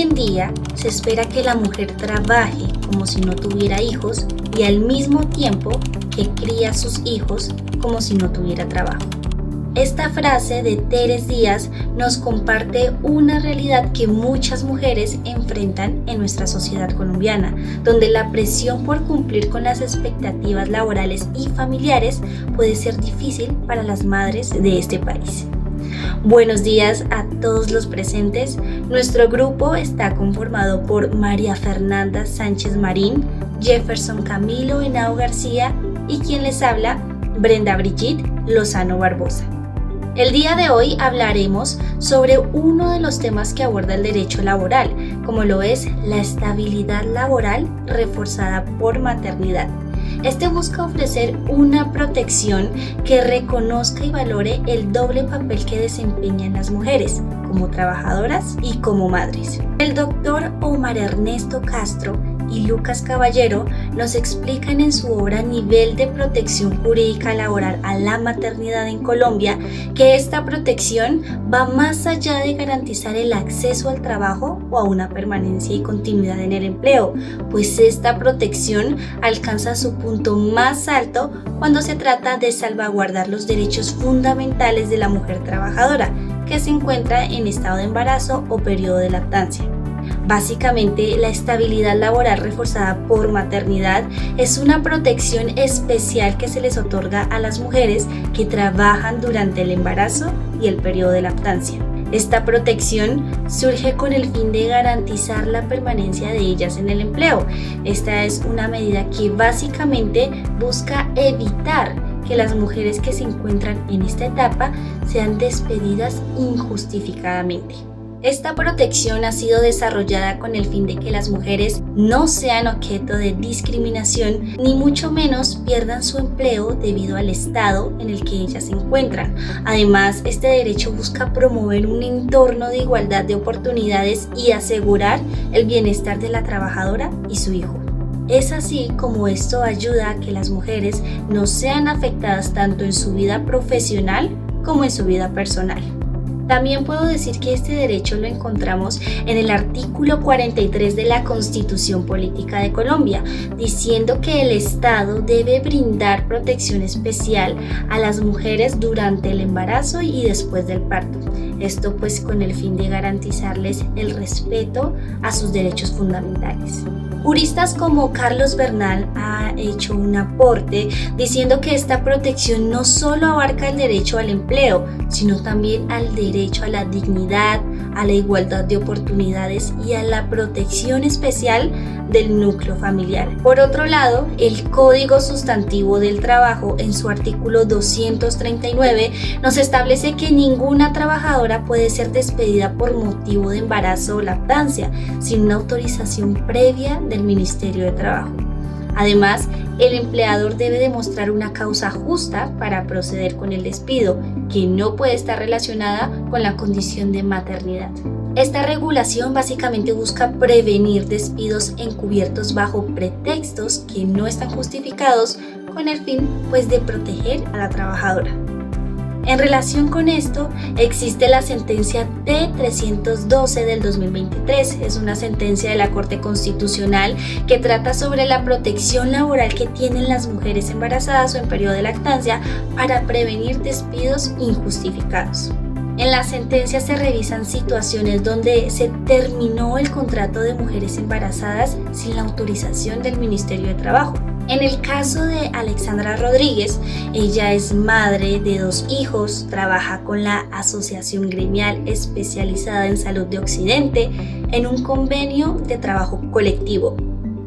en día se espera que la mujer trabaje como si no tuviera hijos y al mismo tiempo que cría a sus hijos como si no tuviera trabajo. Esta frase de Teres Díaz nos comparte una realidad que muchas mujeres enfrentan en nuestra sociedad colombiana, donde la presión por cumplir con las expectativas laborales y familiares puede ser difícil para las madres de este país. Buenos días a todos los presentes. Nuestro grupo está conformado por María Fernanda Sánchez Marín, Jefferson Camilo Henao García y quien les habla, Brenda Brigitte Lozano Barbosa. El día de hoy hablaremos sobre uno de los temas que aborda el derecho laboral, como lo es la estabilidad laboral reforzada por maternidad. Este busca ofrecer una protección que reconozca y valore el doble papel que desempeñan las mujeres, como trabajadoras y como madres. El doctor Omar Ernesto Castro y Lucas Caballero nos explican en su obra Nivel de Protección Jurídica Laboral a la Maternidad en Colombia que esta protección va más allá de garantizar el acceso al trabajo o a una permanencia y continuidad en el empleo, pues esta protección alcanza su punto más alto cuando se trata de salvaguardar los derechos fundamentales de la mujer trabajadora que se encuentra en estado de embarazo o periodo de lactancia. Básicamente, la estabilidad laboral reforzada por maternidad es una protección especial que se les otorga a las mujeres que trabajan durante el embarazo y el periodo de lactancia. Esta protección surge con el fin de garantizar la permanencia de ellas en el empleo. Esta es una medida que básicamente busca evitar que las mujeres que se encuentran en esta etapa sean despedidas injustificadamente. Esta protección ha sido desarrollada con el fin de que las mujeres no sean objeto de discriminación ni mucho menos pierdan su empleo debido al estado en el que ellas se encuentran. Además, este derecho busca promover un entorno de igualdad de oportunidades y asegurar el bienestar de la trabajadora y su hijo. Es así como esto ayuda a que las mujeres no sean afectadas tanto en su vida profesional como en su vida personal. También puedo decir que este derecho lo encontramos en el artículo 43 de la Constitución Política de Colombia, diciendo que el Estado debe brindar protección especial a las mujeres durante el embarazo y después del parto. Esto pues con el fin de garantizarles el respeto a sus derechos fundamentales. Juristas como Carlos Bernal ha hecho un aporte diciendo que esta protección no solo abarca el derecho al empleo, sino también al derecho a la dignidad, a la igualdad de oportunidades y a la protección especial del núcleo familiar. Por otro lado, el Código Sustantivo del Trabajo en su artículo 239 nos establece que ninguna trabajadora puede ser despedida por motivo de embarazo o lactancia sin una autorización previa del Ministerio de Trabajo. Además, el empleador debe demostrar una causa justa para proceder con el despido, que no puede estar relacionada con la condición de maternidad. Esta regulación básicamente busca prevenir despidos encubiertos bajo pretextos que no están justificados con el fin, pues, de proteger a la trabajadora. En relación con esto, existe la sentencia T-312 del 2023. Es una sentencia de la Corte Constitucional que trata sobre la protección laboral que tienen las mujeres embarazadas o en periodo de lactancia para prevenir despidos injustificados. En la sentencia se revisan situaciones donde se terminó el contrato de mujeres embarazadas sin la autorización del Ministerio de Trabajo. En el caso de Alexandra Rodríguez, ella es madre de 2 hijos, trabaja con la Asociación Gremial Especializada en Salud de Occidente en un convenio de trabajo colectivo.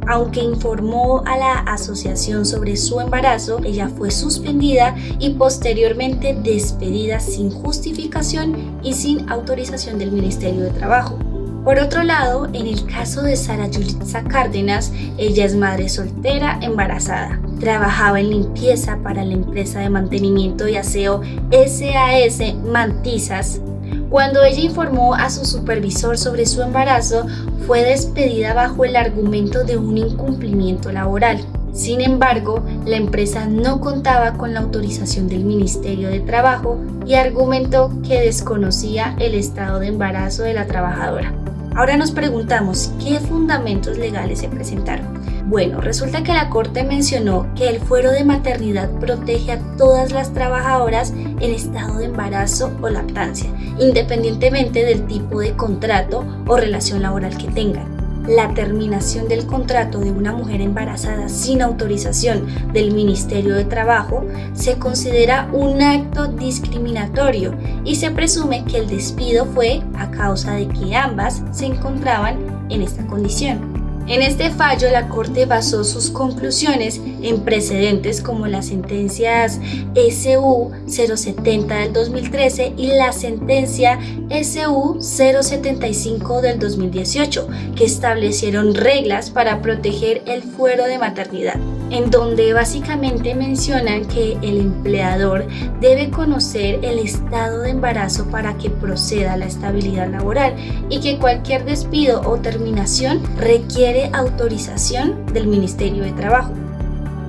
Aunque informó a la asociación sobre su embarazo, ella fue suspendida y posteriormente despedida sin justificación y sin autorización del Ministerio de Trabajo. Por otro lado, en el caso de Sara Yulitza Cárdenas, ella es madre soltera embarazada. Trabajaba en limpieza para la empresa de mantenimiento y aseo SAS Mantizas. Cuando ella informó a su supervisor sobre su embarazo, fue despedida bajo el argumento de un incumplimiento laboral. Sin embargo, la empresa no contaba con la autorización del Ministerio de Trabajo y argumentó que desconocía el estado de embarazo de la trabajadora. Ahora nos preguntamos, ¿qué fundamentos legales se presentaron? Bueno, resulta que la Corte mencionó que el fuero de maternidad protege a todas las trabajadoras en estado de embarazo o lactancia, independientemente del tipo de contrato o relación laboral que tengan. La terminación del contrato de una mujer embarazada sin autorización del Ministerio de Trabajo se considera un acto discriminatorio y se presume que el despido fue a causa de que ambas se encontraban en esta condición. En este fallo, la Corte basó sus conclusiones en precedentes como las sentencias SU 070 del 2013 y la sentencia SU 075 del 2018, que establecieron reglas para proteger el fuero de maternidad, en donde básicamente mencionan que el empleador debe conocer el estado de embarazo para que proceda la estabilidad laboral y que cualquier despido o terminación requiere autorización del Ministerio de Trabajo.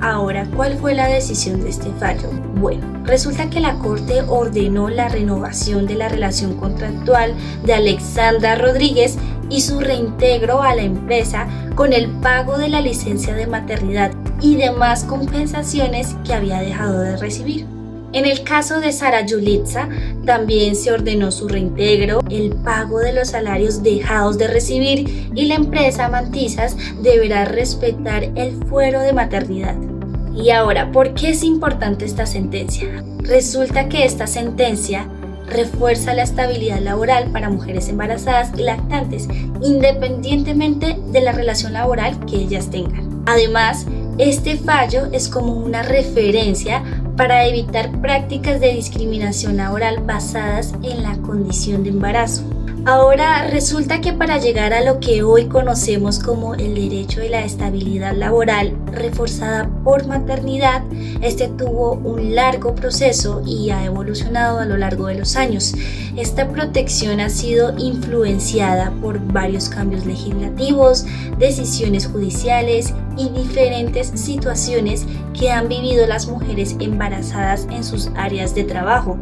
Ahora, ¿cuál fue la decisión de este fallo? Bueno, resulta que la Corte ordenó la renovación de la relación contractual de Alexandra Rodríguez y su reintegro a la empresa con el pago de la licencia de maternidad y demás compensaciones que había dejado de recibir. En el caso de Sara Yulitza, también se ordenó su reintegro, el pago de los salarios dejados de recibir y la empresa Mantizas deberá respetar el fuero de maternidad. Y ahora, ¿por qué es importante esta sentencia? Resulta que esta sentencia refuerza la estabilidad laboral para mujeres embarazadas y lactantes, independientemente de la relación laboral que ellas tengan. Además, este fallo es como una referencia para evitar prácticas de discriminación laboral basadas en la condición de embarazo. Ahora resulta que para llegar a lo que hoy conocemos como el derecho de la estabilidad laboral reforzada por maternidad, este tuvo un largo proceso y ha evolucionado a lo largo de los años. Esta protección ha sido influenciada por varios cambios legislativos, decisiones judiciales y diferentes situaciones que han vivido las mujeres embarazadas en sus áreas de trabajo.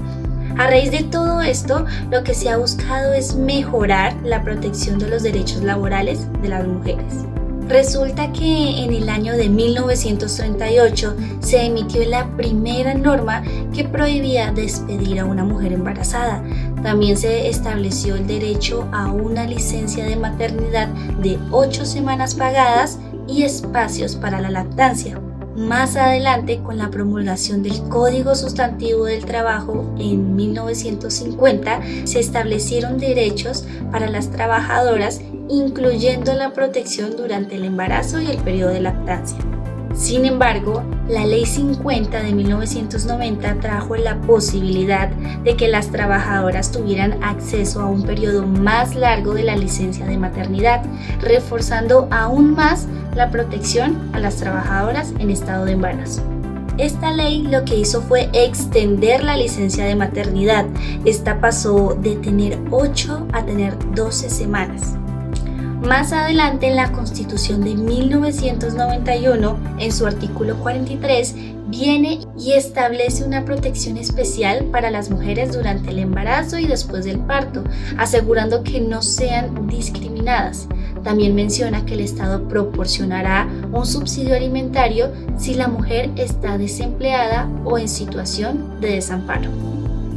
A raíz de todo esto, lo que se ha buscado es mejorar la protección de los derechos laborales de las mujeres. Resulta que en el año de 1938 se emitió la primera norma que prohibía despedir a una mujer embarazada. También se estableció el derecho a una licencia de maternidad de 8 semanas pagadas y espacios para la lactancia. Más adelante, con la promulgación del Código Sustantivo del Trabajo en 1950, se establecieron derechos para las trabajadoras, incluyendo la protección durante el embarazo y el periodo de lactancia. Sin embargo, la Ley 50 de 1990 trajo la posibilidad de que las trabajadoras tuvieran acceso a un periodo más largo de la licencia de maternidad, reforzando aún más la protección a las trabajadoras en estado de embarazo. Esta ley lo que hizo fue extender la licencia de maternidad. Esta pasó de tener 8 a tener 12 semanas. Más adelante, en la Constitución de 1991, en su artículo 43, viene y establece una protección especial para las mujeres durante el embarazo y después del parto, asegurando que no sean discriminadas. También menciona que el Estado proporcionará un subsidio alimentario si la mujer está desempleada o en situación de desamparo.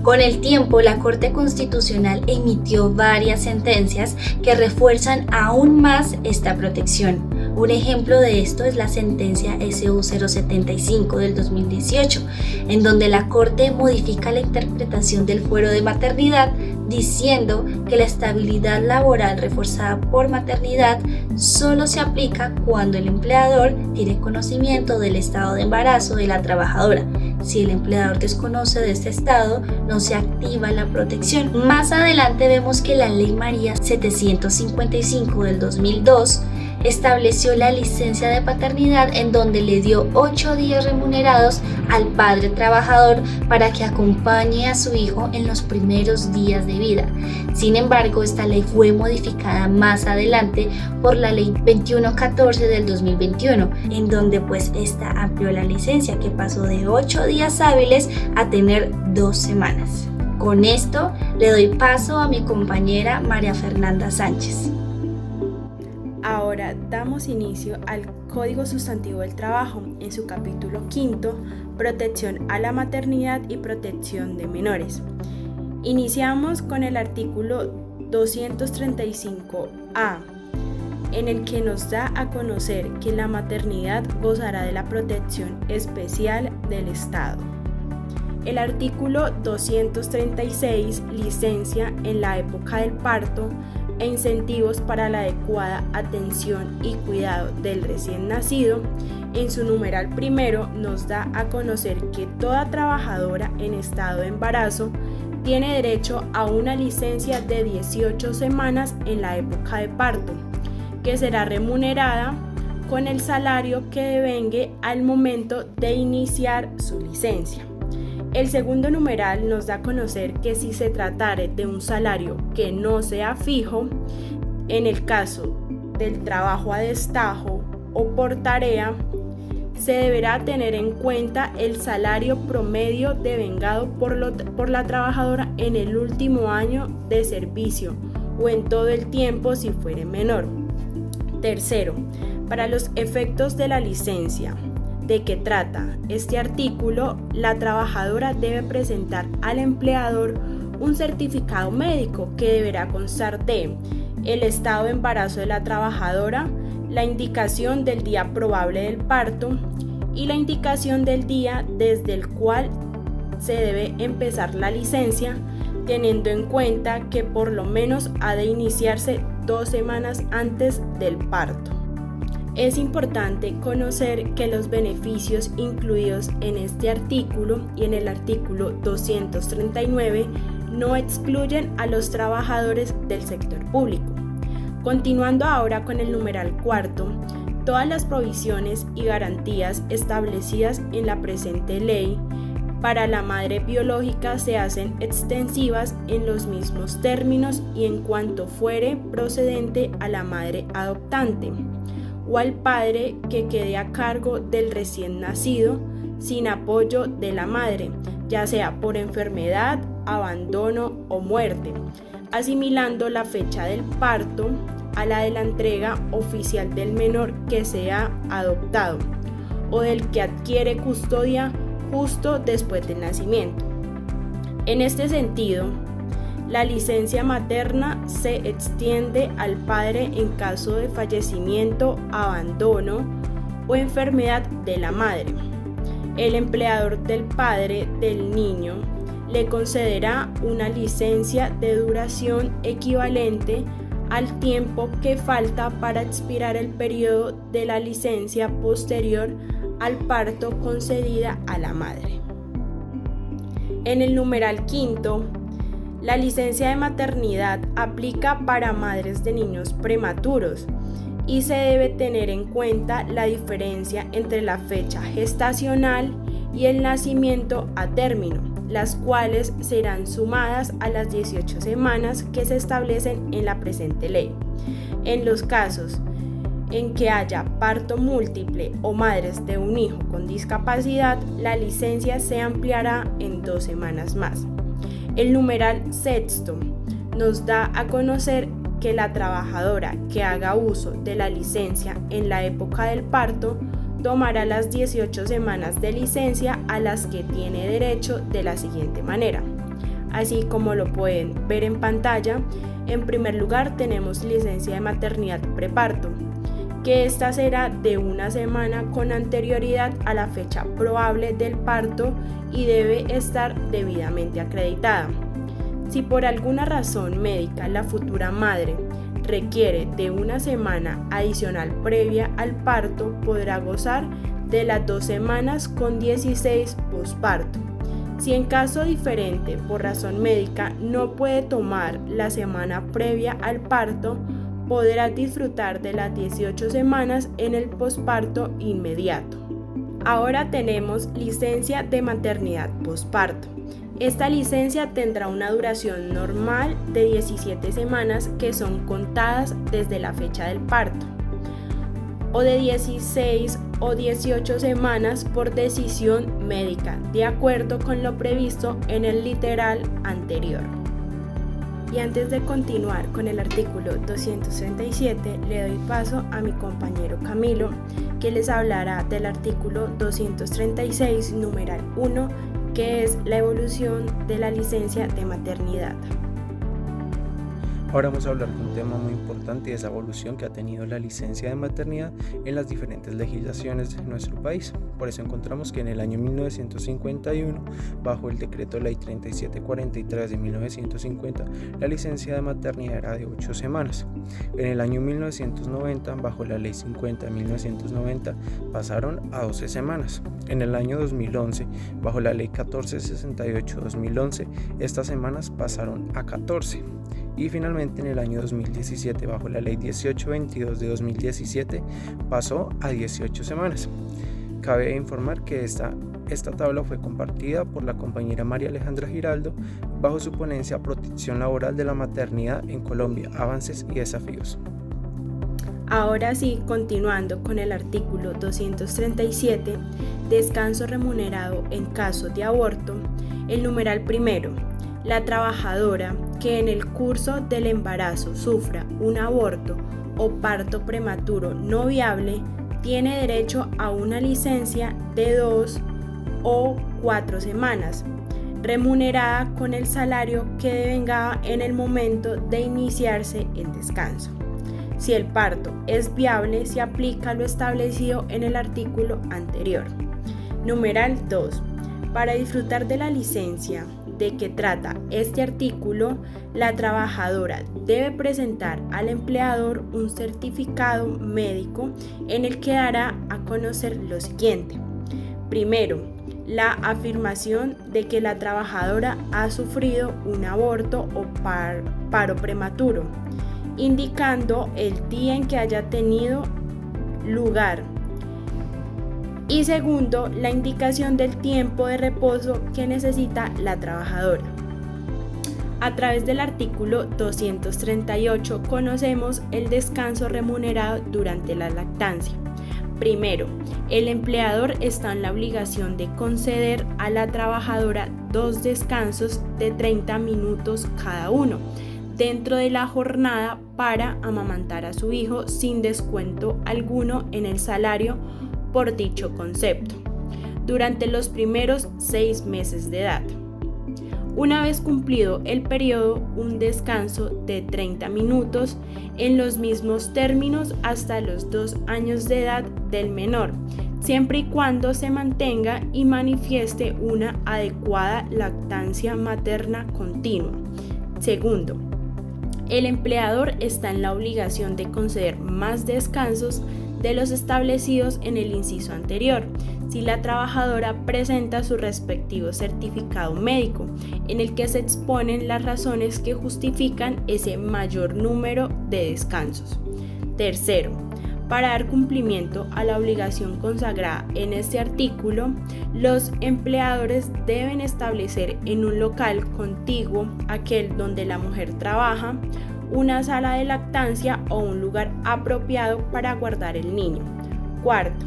Con el tiempo, la Corte Constitucional emitió varias sentencias que refuerzan aún más esta protección. Un ejemplo de esto es la sentencia SU 075 del 2018, en donde la Corte modifica la interpretación del fuero de maternidad diciendo que la estabilidad laboral reforzada por maternidad solo se aplica cuando el empleador tiene conocimiento del estado de embarazo de la trabajadora. Si el empleador desconoce de este estado, no se activa la protección. Más adelante vemos que la Ley María 755 del 2002 estableció la licencia de paternidad, en donde le dio 8 días remunerados al padre trabajador para que acompañe a su hijo en los primeros días de vida. Sin embargo, esta ley fue modificada más adelante por la Ley 2114 del 2021, en donde esta amplió la licencia, que pasó de 8 días hábiles a tener 2 semanas. Con esto le doy paso a mi compañera María Fernanda Sánchez. Ahora damos inicio al Código Sustantivo del Trabajo en su capítulo quinto, Protección a la maternidad y protección de menores. Iniciamos con el artículo 235A, en el que nos da a conocer que la maternidad gozará de la protección especial del Estado. El artículo 236, licencia en la época del parto e incentivos para la adecuada atención y cuidado del recién nacido, en su numeral primero nos da a conocer que toda trabajadora en estado de embarazo tiene derecho a una licencia de 18 semanas en la época de parto, que será remunerada con el salario que devengue al momento de iniciar su licencia. El segundo numeral nos da a conocer que si se tratare de un salario que no sea fijo, en el caso del trabajo a destajo o por tarea, se deberá tener en cuenta el salario promedio devengado por la trabajadora en el último año de servicio o en todo el tiempo si fuere menor. Tercero, para los efectos de la licencia de que trata este artículo, la trabajadora debe presentar al empleador un certificado médico que deberá constar de el estado de embarazo de la trabajadora, la indicación del día probable del parto y la indicación del día desde el cual se debe empezar la licencia, teniendo en cuenta que por lo menos ha de iniciarse 2 semanas antes del parto. Es importante conocer que los beneficios incluidos en este artículo y en el artículo 239 no excluyen a los trabajadores del sector público. Continuando ahora con el numeral cuarto, todas las provisiones y garantías establecidas en la presente ley para la madre biológica se hacen extensivas en los mismos términos y en cuanto fuere procedente a la madre adoptante o al padre que quede a cargo del recién nacido sin apoyo de la madre, ya sea por enfermedad, abandono o muerte, asimilando la fecha del parto a la de la entrega oficial del menor que sea adoptado o del que adquiere custodia justo después del nacimiento. En este sentido, la licencia materna se extiende al padre en caso de fallecimiento, abandono o enfermedad de la madre. El empleador del padre del niño le concederá una licencia de duración equivalente al tiempo que falta para expirar el periodo de la licencia posterior al parto concedida a la madre. En el numeral quinto, la licencia de maternidad aplica para madres de niños prematuros y se debe tener en cuenta la diferencia entre la fecha gestacional y el nacimiento a término, las cuales serán sumadas a las 18 semanas que se establecen en la presente ley. En los casos en que haya parto múltiple o madres de un hijo con discapacidad, la licencia se ampliará en 2 semanas más. El numeral sexto nos da a conocer que la trabajadora que haga uso de la licencia en la época del parto tomará las 18 semanas de licencia a las que tiene derecho de la siguiente manera. Así como lo pueden ver en pantalla, en primer lugar tenemos licencia de maternidad preparto, que esta será de 1 semana con anterioridad a la fecha probable del parto y debe estar debidamente acreditada. Si por alguna razón médica la futura madre requiere de 1 semana adicional previa al parto, podrá gozar de las 2 semanas con 16 posparto. Si en caso diferente por razón médica no puede tomar la semana previa al parto, podrá disfrutar de las 18 semanas en el posparto inmediato. Ahora tenemos licencia de maternidad posparto. Esta licencia tendrá una duración normal de 17 semanas que son contadas desde la fecha del parto, o de 16 o 18 semanas por decisión médica, de acuerdo con lo previsto en el literal anterior. Y antes de continuar con el artículo 237, le doy paso a mi compañero Camilo, que les hablará del artículo 236, numeral 1, que es la evolución de la licencia de maternidad. Ahora vamos a hablar de un tema muy importante y esa evolución que ha tenido la licencia de maternidad en las diferentes legislaciones de nuestro país. Por eso encontramos que en el año 1951, bajo el decreto ley 3743 de 1950, la licencia de maternidad era de 8 semanas. En el año 1990, bajo la ley 50 de 1990, pasaron a 12 semanas. En el año 2011, bajo la ley 1468 de 2011, estas semanas pasaron a 14. Y finalmente en el año 2017, bajo la ley 1822 de 2017, pasó a 18 semanas. Cabe informar que esta tabla fue compartida por la compañera María Alejandra Giraldo bajo su ponencia Protección Laboral de la Maternidad en Colombia, Avances y Desafíos. Ahora sí, continuando con el artículo 237, descanso remunerado en caso de aborto, el numeral primero. La trabajadora que en el curso del embarazo sufra un aborto o parto prematuro no viable tiene derecho a una licencia de 2 o 4 semanas, remunerada con el salario que devengaba en el momento de iniciarse el descanso. Si el parto es viable, se aplica lo establecido en el artículo anterior. Numeral 2. Para disfrutar de la licencia de que trata este artículo, la trabajadora debe presentar al empleador un certificado médico en el que dará a conocer lo siguiente. Primero, la afirmación de que la trabajadora ha sufrido un aborto o paro prematuro, indicando el día en que haya tenido lugar. Y segundo, la indicación del tiempo de reposo que necesita la trabajadora. A través del artículo 238 conocemos el descanso remunerado durante la lactancia. Primero, el empleador está en la obligación de conceder a la trabajadora 2 descansos de 30 minutos cada uno dentro de la jornada para amamantar a su hijo sin descuento alguno en el salario por dicho concepto, durante los primeros 6 meses de edad. Una vez cumplido el periodo, un descanso de 30 minutos en los mismos términos hasta los 2 años de edad del menor, siempre y cuando se mantenga y manifieste una adecuada lactancia materna continua. Segundo, el empleador está en la obligación de conceder más descansos de los establecidos en el inciso anterior, si la trabajadora presenta su respectivo certificado médico, en el que se exponen las razones que justifican ese mayor número de descansos. Tercero, para dar cumplimiento a la obligación consagrada en este artículo, los empleadores deben establecer en un local contiguo aquel donde la mujer trabaja, una sala de lactancia o un lugar apropiado para guardar el niño. Cuarto,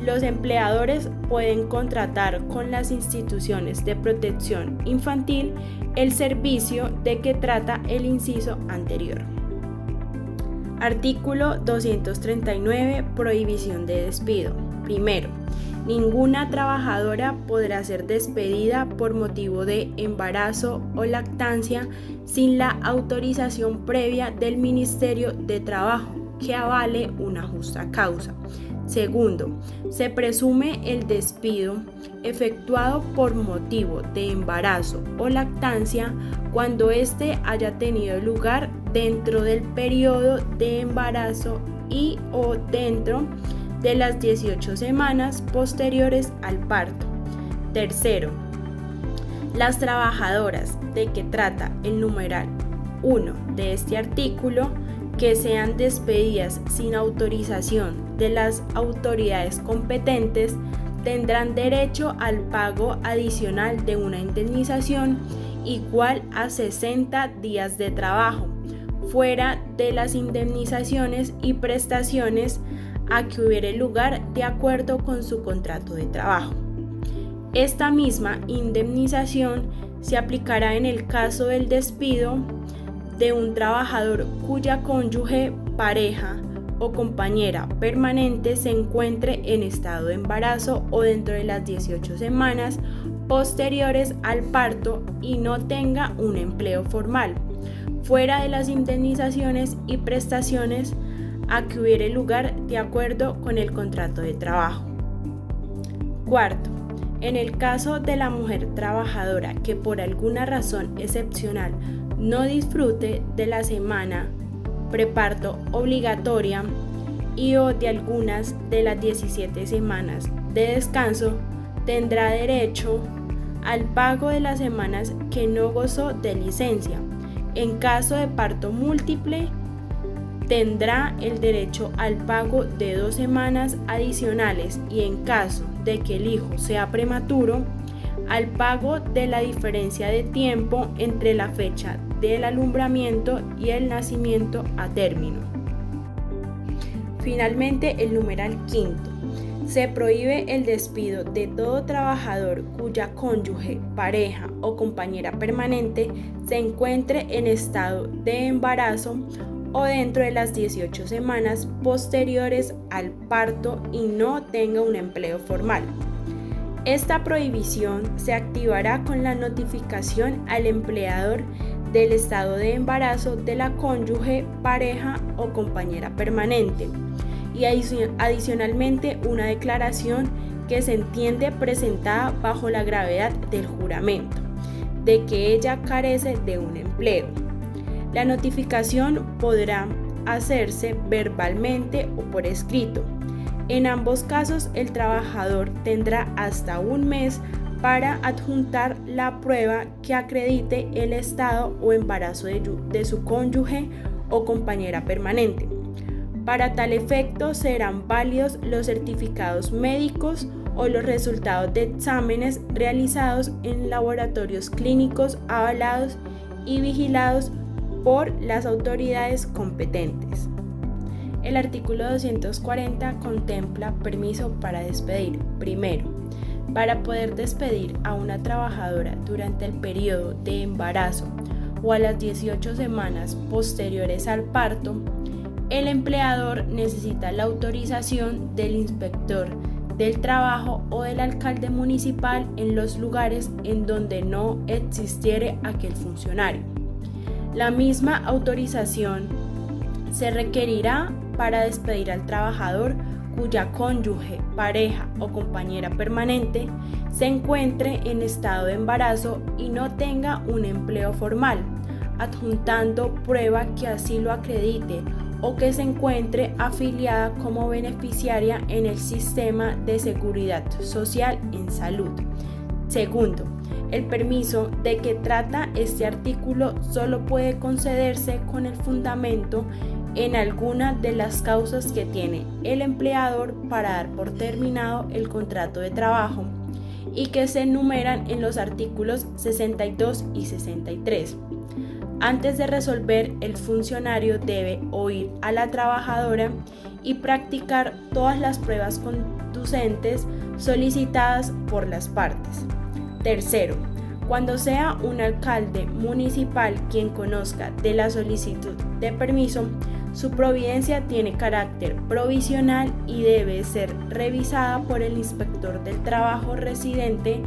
los empleadores pueden contratar con las instituciones de protección infantil el servicio de que trata el inciso anterior. Artículo 239. Prohibición de despido. Primero, ninguna trabajadora podrá ser despedida por motivo de embarazo o lactancia sin la autorización previa del Ministerio de Trabajo que avale una justa causa. Segundo, se presume el despido efectuado por motivo de embarazo o lactancia cuando éste haya tenido lugar dentro del periodo de embarazo y o dentro de las 18 semanas posteriores al parto. Tercero, las trabajadoras de que trata el numeral 1 de este artículo que sean despedidas sin autorización de las autoridades competentes tendrán derecho al pago adicional de una indemnización igual a 60 días de trabajo, fuera de las indemnizaciones y prestaciones a que hubiere lugar de acuerdo con su contrato de trabajo. Esta misma indemnización se aplicará en el caso del despido de un trabajador cuya cónyuge, pareja o compañera permanente se encuentre en estado de embarazo o dentro de las 18 semanas posteriores al parto y no tenga un empleo formal, fuera de las indemnizaciones y prestaciones a que hubiere lugar de acuerdo con el contrato de trabajo. Cuarto, en el caso de la mujer trabajadora que por alguna razón excepcional no disfrute de la semana preparto obligatoria y o de algunas de las 17 semanas de descanso, tendrá derecho al pago de las semanas que no gozó de licencia. En caso de parto múltiple, tendrá el derecho al pago de 2 semanas adicionales y en caso de que el hijo sea prematuro, al pago de la diferencia de tiempo entre la fecha del alumbramiento y el nacimiento a término. Finalmente, el numeral quinto. Se prohíbe el despido de todo trabajador cuya cónyuge, pareja o compañera permanente se encuentre en estado de embarazo o dentro de las 18 semanas posteriores al parto y no tenga un empleo formal. Esta prohibición se activará con la notificación al empleador del estado de embarazo de la cónyuge, pareja o compañera permanente y adicionalmente una declaración que se entiende presentada bajo la gravedad del juramento de que ella carece de un empleo. La notificación podrá hacerse verbalmente o por escrito. En ambos casos, el trabajador tendrá hasta un mes para adjuntar la prueba que acredite el estado o embarazo de su cónyuge o compañera permanente. Para tal efecto serán válidos los certificados médicos o los resultados de exámenes realizados en laboratorios clínicos avalados y vigilados por las autoridades competentes. El artículo 240 contempla permiso para despedir. Primero, para poder despedir a una trabajadora durante el periodo de embarazo o a las 18 semanas posteriores al parto, el empleador necesita la autorización del inspector del trabajo o del alcalde municipal en los lugares en donde no existiere aquel funcionario. La misma autorización se requerirá para despedir al trabajador cuya cónyuge, pareja o compañera permanente se encuentre en estado de embarazo y no tenga un empleo formal, adjuntando prueba que así lo acredite o que se encuentre afiliada como beneficiaria en el sistema de seguridad social en salud. Segundo, el permiso de que trata este artículo solo puede concederse con el fundamento en alguna de las causas que tiene el empleador para dar por terminado el contrato de trabajo y que se enumeran en los artículos 62 y 63. Antes de resolver, el funcionario debe oír a la trabajadora y practicar todas las pruebas conducentes solicitadas por las partes. Tercero, cuando sea un alcalde municipal quien conozca de la solicitud de permiso, su providencia tiene carácter provisional y debe ser revisada por el inspector del trabajo residente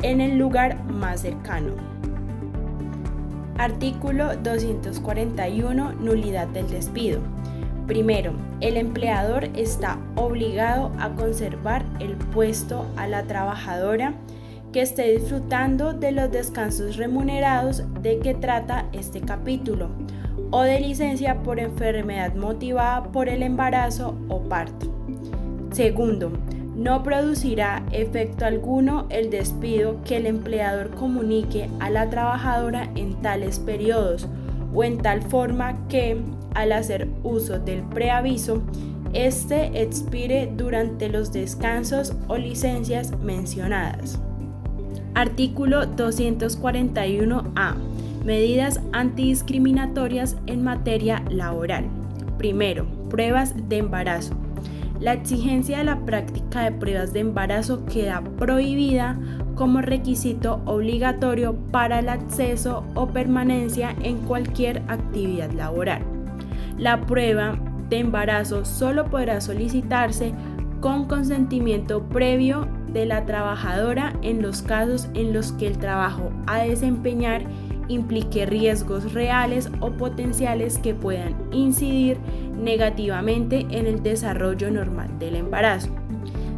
en el lugar más cercano. Artículo 241. Nulidad del despido. Primero, el empleador está obligado a conservar el puesto a la trabajadora que esté disfrutando de los descansos remunerados de que trata este capítulo o de licencia por enfermedad motivada por el embarazo o parto. Segundo, no producirá efecto alguno el despido que el empleador comunique a la trabajadora en tales periodos o en tal forma que, al hacer uso del preaviso, este expire durante los descansos o licencias mencionadas. Artículo 241-A. Medidas antidiscriminatorias en materia laboral. Primero, pruebas de embarazo. La exigencia de la práctica de pruebas de embarazo queda prohibida como requisito obligatorio para el acceso o permanencia en cualquier actividad laboral. La prueba de embarazo solo podrá solicitarse con consentimiento previo de la trabajadora en los casos en los que el trabajo a desempeñar implique riesgos reales o potenciales que puedan incidir negativamente en el desarrollo normal del embarazo.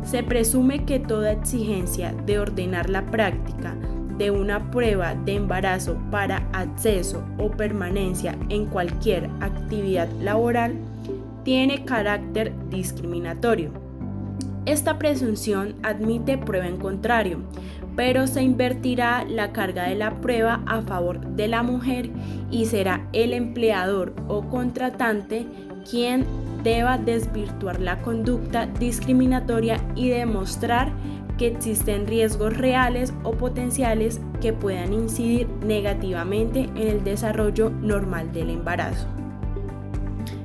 Se presume que toda exigencia de ordenar la práctica de una prueba de embarazo para acceso o permanencia en cualquier actividad laboral tiene carácter discriminatorio. Esta presunción admite prueba en contrario, pero se invertirá la carga de la prueba a favor de la mujer y será el empleador o contratante quien deba desvirtuar la conducta discriminatoria y demostrar que existen riesgos reales o potenciales que puedan incidir negativamente en el desarrollo normal del embarazo.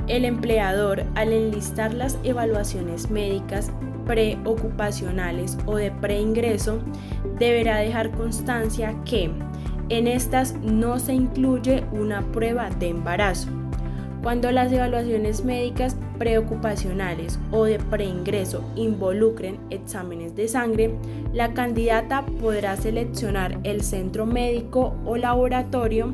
El empleador, al enlistar las evaluaciones médicas preocupacionales o de preingreso, deberá dejar constancia que en estas no se incluye una prueba de embarazo. Cuando las evaluaciones médicas preocupacionales o de preingreso involucren exámenes de sangre, la candidata podrá seleccionar el centro médico o laboratorio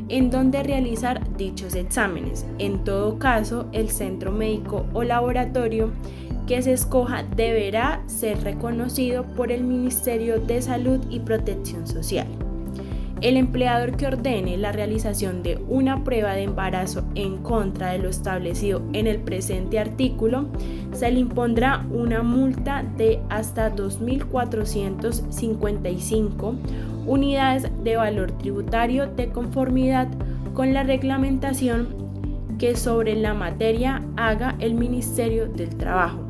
en donde realizar dichos exámenes. En todo caso, el centro médico o laboratorio que se escoja deberá ser reconocido por el Ministerio de Salud y Protección Social. El empleador que ordene la realización de una prueba de embarazo en contra de lo establecido en el presente artículo, se le impondrá una multa de hasta 2.455 unidades de valor tributario de conformidad con la reglamentación que sobre la materia haga el Ministerio del Trabajo.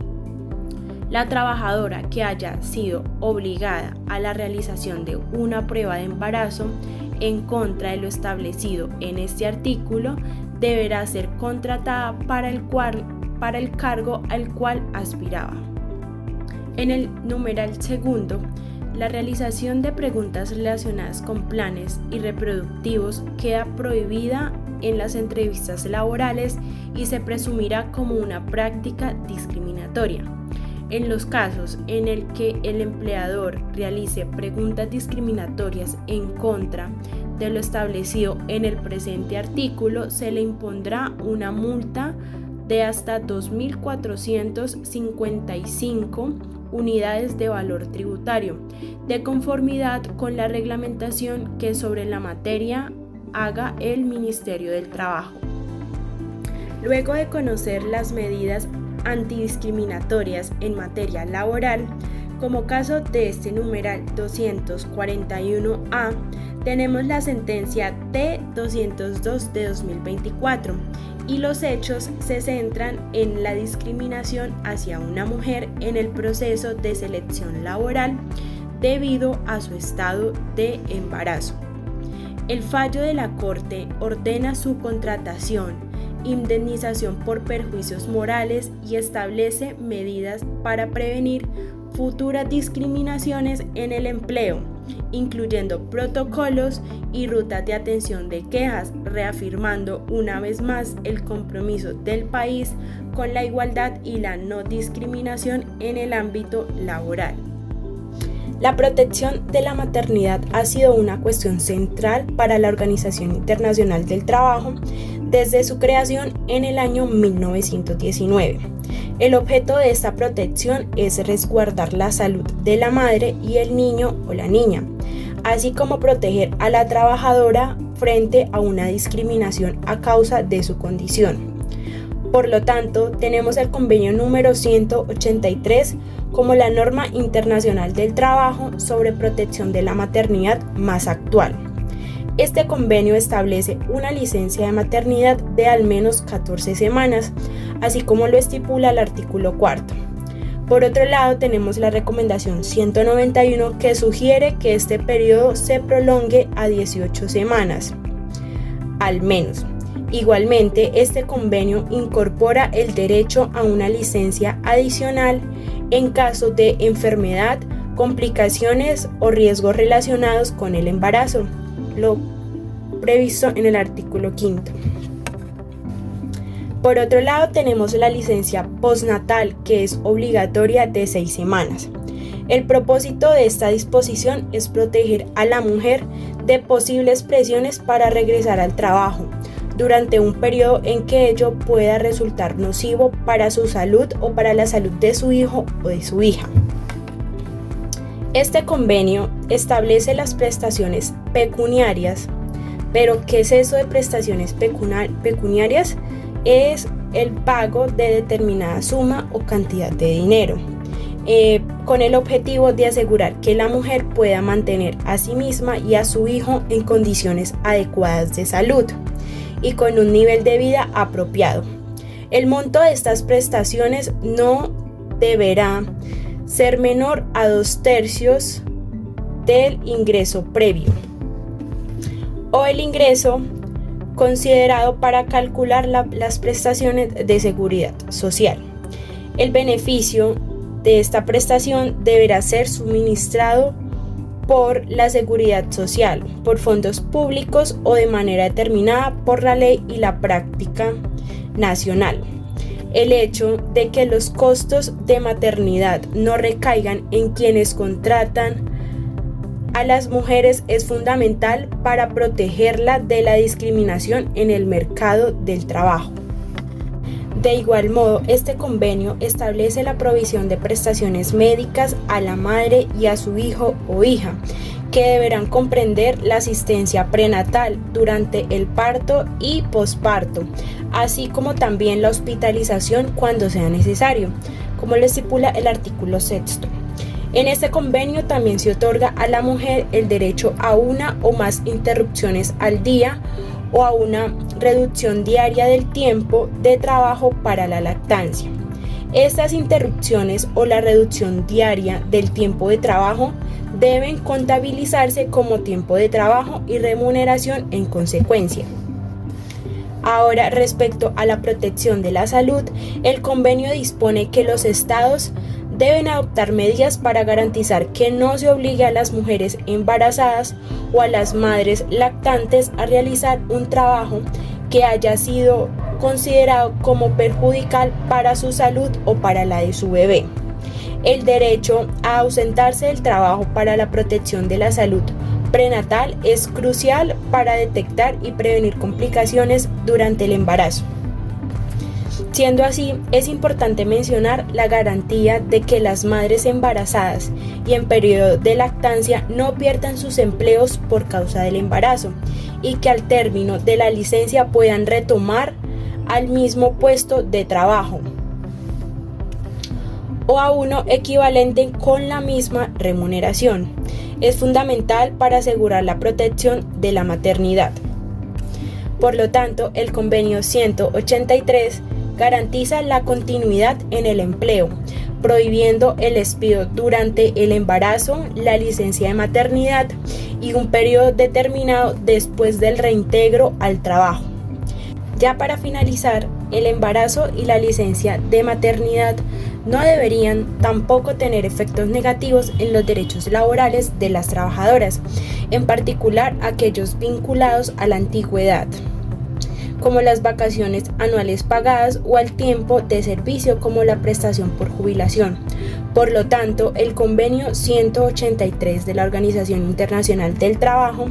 La trabajadora que haya sido obligada a la realización de una prueba de embarazo en contra de lo establecido en este artículo deberá ser contratada para el cargo al cual aspiraba. En el numeral segundo, la realización de preguntas relacionadas con planes y reproductivos queda prohibida en las entrevistas laborales y se presumirá como una práctica discriminatoria. En los casos en el que el empleador realice preguntas discriminatorias en contra de lo establecido en el presente artículo, se le impondrá una multa de hasta 2.455 unidades de valor tributario, de conformidad con la reglamentación que sobre la materia haga el Ministerio del Trabajo. Luego de conocer las medidas antidiscriminatorias en materia laboral, como caso de este numeral 241A, tenemos la sentencia T-202 de 2024 y los hechos se centran en la discriminación hacia una mujer en el proceso de selección laboral debido a su estado de embarazo. El fallo de la Corte ordena su contratación, indemnización por perjuicios morales y establece medidas para prevenir futuras discriminaciones en el empleo, incluyendo protocolos y rutas de atención de quejas, reafirmando una vez más el compromiso del país con la igualdad y la no discriminación en el ámbito laboral. La protección de la maternidad ha sido una cuestión central para la Organización Internacional del Trabajo desde su creación en el año 1919. El objeto de esta protección es resguardar la salud de la madre y el niño o la niña, así como proteger a la trabajadora frente a una discriminación a causa de su condición. Por lo tanto, tenemos el convenio número 183 como la norma internacional del trabajo sobre protección de la maternidad más actual. Este convenio establece una licencia de maternidad de al menos 14 semanas, así como lo estipula el artículo 4. Por otro lado, tenemos la recomendación 191 que sugiere que este periodo se prolongue a 18 semanas, al menos. Igualmente, este convenio incorpora el derecho a una licencia adicional en caso de enfermedad complicaciones o riesgos relacionados con el embarazo, lo previsto en el artículo 5. Por otro lado, tenemos la licencia postnatal, que es obligatoria de 6 semanas. El propósito de esta disposición es proteger a la mujer de posibles presiones para regresar al trabajo durante un periodo en que ello pueda resultar nocivo para su salud o para la salud de su hijo o de su hija. Este convenio establece las prestaciones pecuniarias, pero ¿qué es eso de prestaciones pecuniarias? Es el pago de determinada suma o cantidad de dinero, con el objetivo de asegurar que la mujer pueda mantener a sí misma y a su hijo en condiciones adecuadas de salud y con un nivel de vida apropiado. El monto de estas prestaciones no deberá ser menor a 2/3 del ingreso previo o el ingreso considerado para calcular las prestaciones de seguridad social. El beneficio de esta prestación deberá ser suministrado por la seguridad social, por fondos públicos o de manera determinada por la ley y la práctica nacional. El hecho de que los costos de maternidad no recaigan en quienes contratan a las mujeres es fundamental para protegerla de la discriminación en el mercado del trabajo. De igual modo, este convenio establece la provisión de prestaciones médicas a la madre y a su hijo o hija, que deberán comprender la asistencia prenatal durante el parto y posparto, así como también la hospitalización cuando sea necesario, como lo estipula el artículo 6. En este convenio también se otorga a la mujer el derecho a una o más interrupciones al día o a una reducción diaria del tiempo de trabajo para la lactancia. Estas interrupciones o la reducción diaria del tiempo de trabajo deben contabilizarse como tiempo de trabajo y remuneración en consecuencia. Ahora, respecto a la protección de la salud, el convenio dispone que los estados deben adoptar medidas para garantizar que no se obligue a las mujeres embarazadas o a las madres lactantes a realizar un trabajo que haya sido considerado como perjudicial para su salud o para la de su bebé. El derecho a ausentarse del trabajo para la protección de la salud prenatal es crucial para detectar y prevenir complicaciones durante el embarazo. Siendo así, es importante mencionar la garantía de que las madres embarazadas y en periodo de lactancia no pierdan sus empleos por causa del embarazo y que al término de la licencia puedan retomar al mismo puesto de trabajo o a uno equivalente con la misma remuneración. Es fundamental para asegurar la protección de la maternidad. Por lo tanto, el convenio 183 garantiza la continuidad en el empleo, prohibiendo el despido durante el embarazo, la licencia de maternidad y un periodo determinado después del reintegro al trabajo. Ya para finalizar, el embarazo y la licencia de maternidad no deberían tampoco tener efectos negativos en los derechos laborales de las trabajadoras, en particular aquellos vinculados a la antigüedad, como las vacaciones anuales pagadas o al tiempo de servicio como la prestación por jubilación. Por lo tanto, el convenio 183 de la Organización Internacional del Trabajo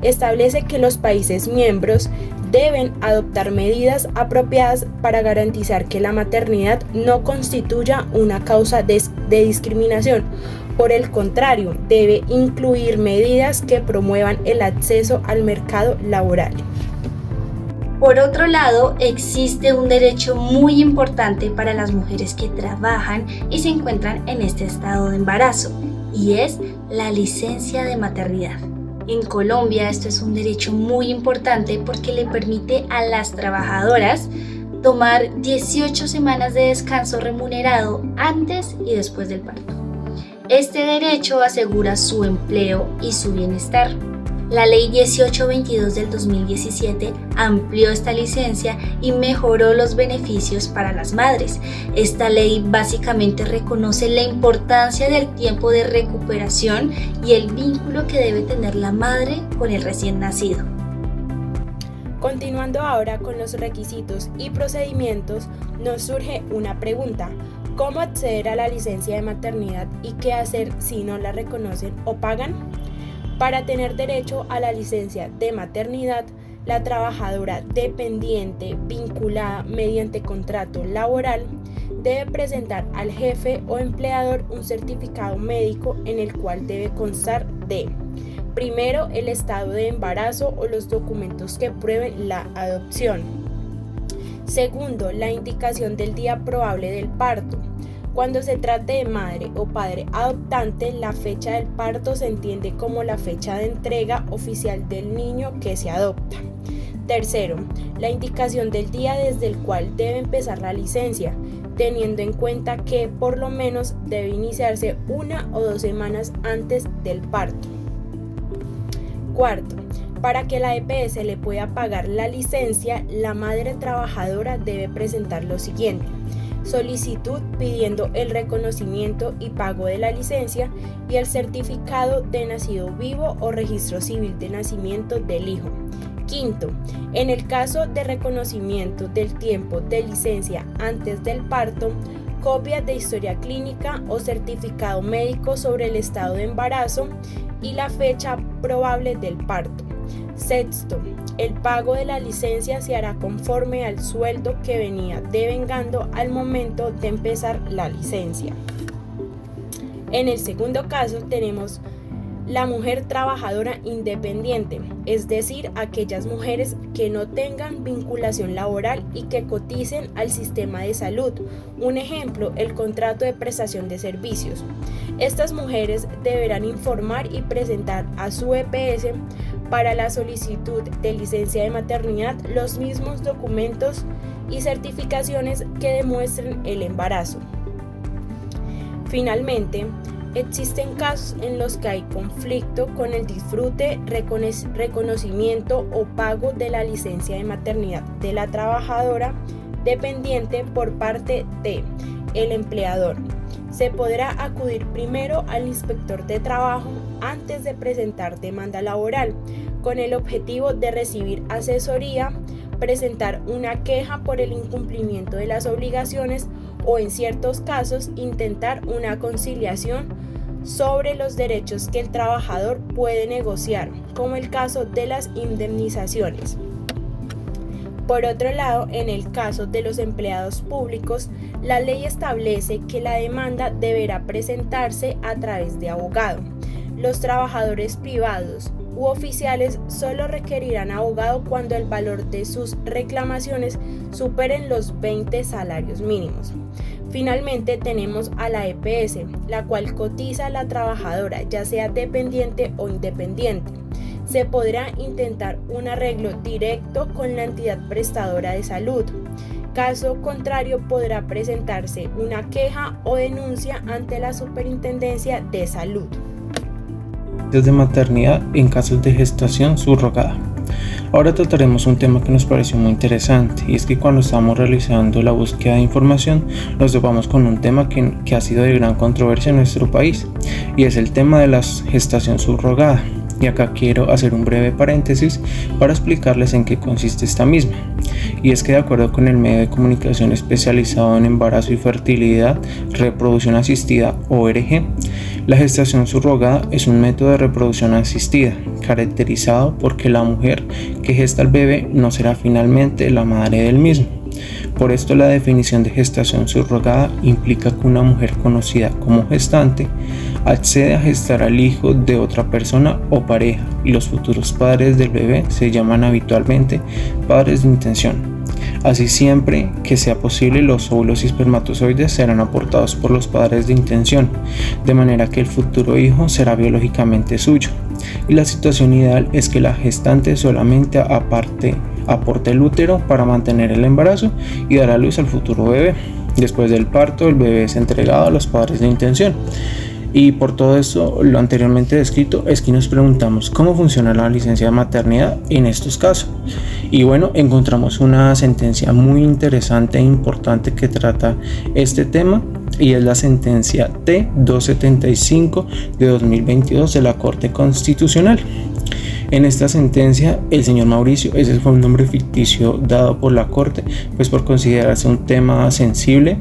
establece que los países miembros deben adoptar medidas apropiadas para garantizar que la maternidad no constituya una causa de discriminación. Por el contrario, debe incluir medidas que promuevan el acceso al mercado laboral. Por otro lado, existe un derecho muy importante para las mujeres que trabajan y se encuentran en este estado de embarazo, y es la licencia de maternidad. En Colombia esto es un derecho muy importante porque le permite a las trabajadoras tomar 18 semanas de descanso remunerado antes y después del parto. Este derecho asegura su empleo y su bienestar. La Ley 1822 del 2017 amplió esta licencia y mejoró los beneficios para las madres. Esta ley básicamente reconoce la importancia del tiempo de recuperación y el vínculo que debe tener la madre con el recién nacido. Continuando ahora con los requisitos y procedimientos, nos surge una pregunta: ¿cómo acceder a la licencia de maternidad y qué hacer si no la reconocen o pagan? Para tener derecho a la licencia de maternidad, la trabajadora dependiente vinculada mediante contrato laboral debe presentar al jefe o empleador un certificado médico en el cual debe constar de: primero, el estado de embarazo o los documentos que prueben la adopción. Segundo, la indicación del día probable del parto. Cuando se trate de madre o padre adoptante, la fecha del parto se entiende como la fecha de entrega oficial del niño que se adopta. Tercero, la indicación del día desde el cual debe empezar la licencia, teniendo en cuenta que por lo menos debe iniciarse 1 o 2 semanas antes del parto. Cuarto, para que la EPS le pueda pagar la licencia, la madre trabajadora debe presentar lo siguiente: solicitud pidiendo el reconocimiento y pago de la licencia y el certificado de nacido vivo o registro civil de nacimiento del hijo. Quinto, en el caso de reconocimiento del tiempo de licencia antes del parto, copia de historia clínica o certificado médico sobre el estado de embarazo y la fecha probable del parto. Sexto, el pago de la licencia se hará conforme al sueldo que venía devengando al momento de empezar la licencia. En el segundo caso tenemos la mujer trabajadora independiente, es decir, aquellas mujeres que no tengan vinculación laboral y que coticen al sistema de salud. Un ejemplo, el contrato de prestación de servicios. Estas mujeres deberán informar y presentar a su EPS para la solicitud de licencia de maternidad los mismos documentos y certificaciones que demuestren el embarazo. Finalmente, existen casos en los que hay conflicto con el disfrute, reconocimiento o pago de la licencia de maternidad de la trabajadora dependiente por parte del empleador. Se podrá acudir primero al inspector de trabajo antes de presentar demanda laboral, con el objetivo de recibir asesoría, presentar una queja por el incumplimiento de las obligaciones o, en ciertos casos, intentar una conciliación sobre los derechos que el trabajador puede negociar, como el caso de las indemnizaciones. Por otro lado, en el caso de los empleados públicos, la ley establece que la demanda deberá presentarse a través de abogado. Los trabajadores privados u oficiales solo requerirán abogado cuando el valor de sus reclamaciones superen los 20 salarios mínimos. Finalmente tenemos a la EPS, la cual cotiza a la trabajadora, ya sea dependiente o independiente. Se podrá intentar un arreglo directo con la entidad prestadora de salud. Caso contrario, podrá presentarse una queja o denuncia ante la Superintendencia de Salud. De maternidad en casos de gestación subrogada. Ahora trataremos un tema que nos pareció muy interesante, y es que cuando estamos realizando la búsqueda de información nos topamos con un tema que ha sido de gran controversia en nuestro país, y es el tema de la gestación subrogada. Y acá quiero hacer un breve paréntesis para explicarles en qué consiste esta misma. Y es que, de acuerdo con el medio de comunicación especializado en embarazo y fertilidad, reproducción asistida ORG, la gestación subrogada es un método de reproducción asistida caracterizado porque la mujer que gesta el bebé no será finalmente la madre del mismo. Por esto, la definición de gestación subrogada implica que una mujer conocida como gestante accede a gestar al hijo de otra persona o pareja, y los futuros padres del bebé se llaman habitualmente padres de intención. Así, siempre que sea posible, los óvulos y espermatozoides serán aportados por los padres de intención, de manera que el futuro hijo será biológicamente suyo. Y la situación ideal es que la gestante solamente aporte el útero para mantener el embarazo y dar a luz al futuro bebé. Después del parto, el bebé es entregado a los padres de intención. Y por todo esto, lo anteriormente descrito, es que nos preguntamos cómo funciona la licencia de maternidad en estos casos. Y bueno, encontramos una sentencia muy interesante e importante que trata este tema, y es la sentencia T-275 de 2022 de la Corte Constitucional. En esta sentencia, el señor Mauricio, ese fue un nombre ficticio dado por la Corte, pues por considerarse un tema sensible,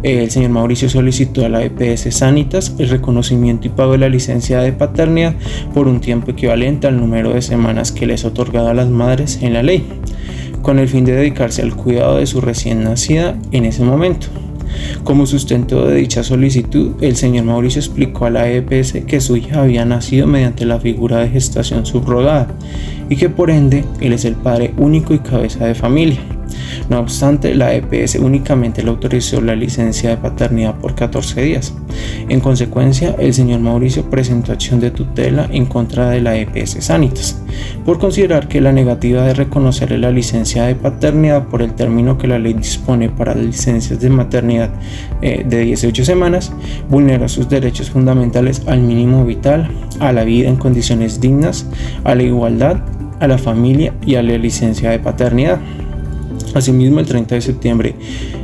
el señor Mauricio solicitó a la EPS Sanitas el reconocimiento y pago de la licencia de paternidad por un tiempo equivalente al número de semanas que les otorgado a las madres en la ley, con el fin de dedicarse al cuidado de su recién nacida en ese momento. Como sustento de dicha solicitud, el señor Mauricio explicó a la EPS que su hija había nacido mediante la figura de gestación subrogada y que por ende él es el padre único y cabeza de familia. No obstante, la EPS únicamente le autorizó la licencia de paternidad por 14 días. En consecuencia, el señor Mauricio presentó acción de tutela en contra de la EPS Sanitas, por considerar que la negativa de reconocerle la licencia de paternidad por el término que la ley dispone para las licencias de maternidad de 18 semanas, vulnera sus derechos fundamentales al mínimo vital, a la vida en condiciones dignas, a la igualdad, a la familia y a la licencia de paternidad. Asimismo, el 30 de septiembre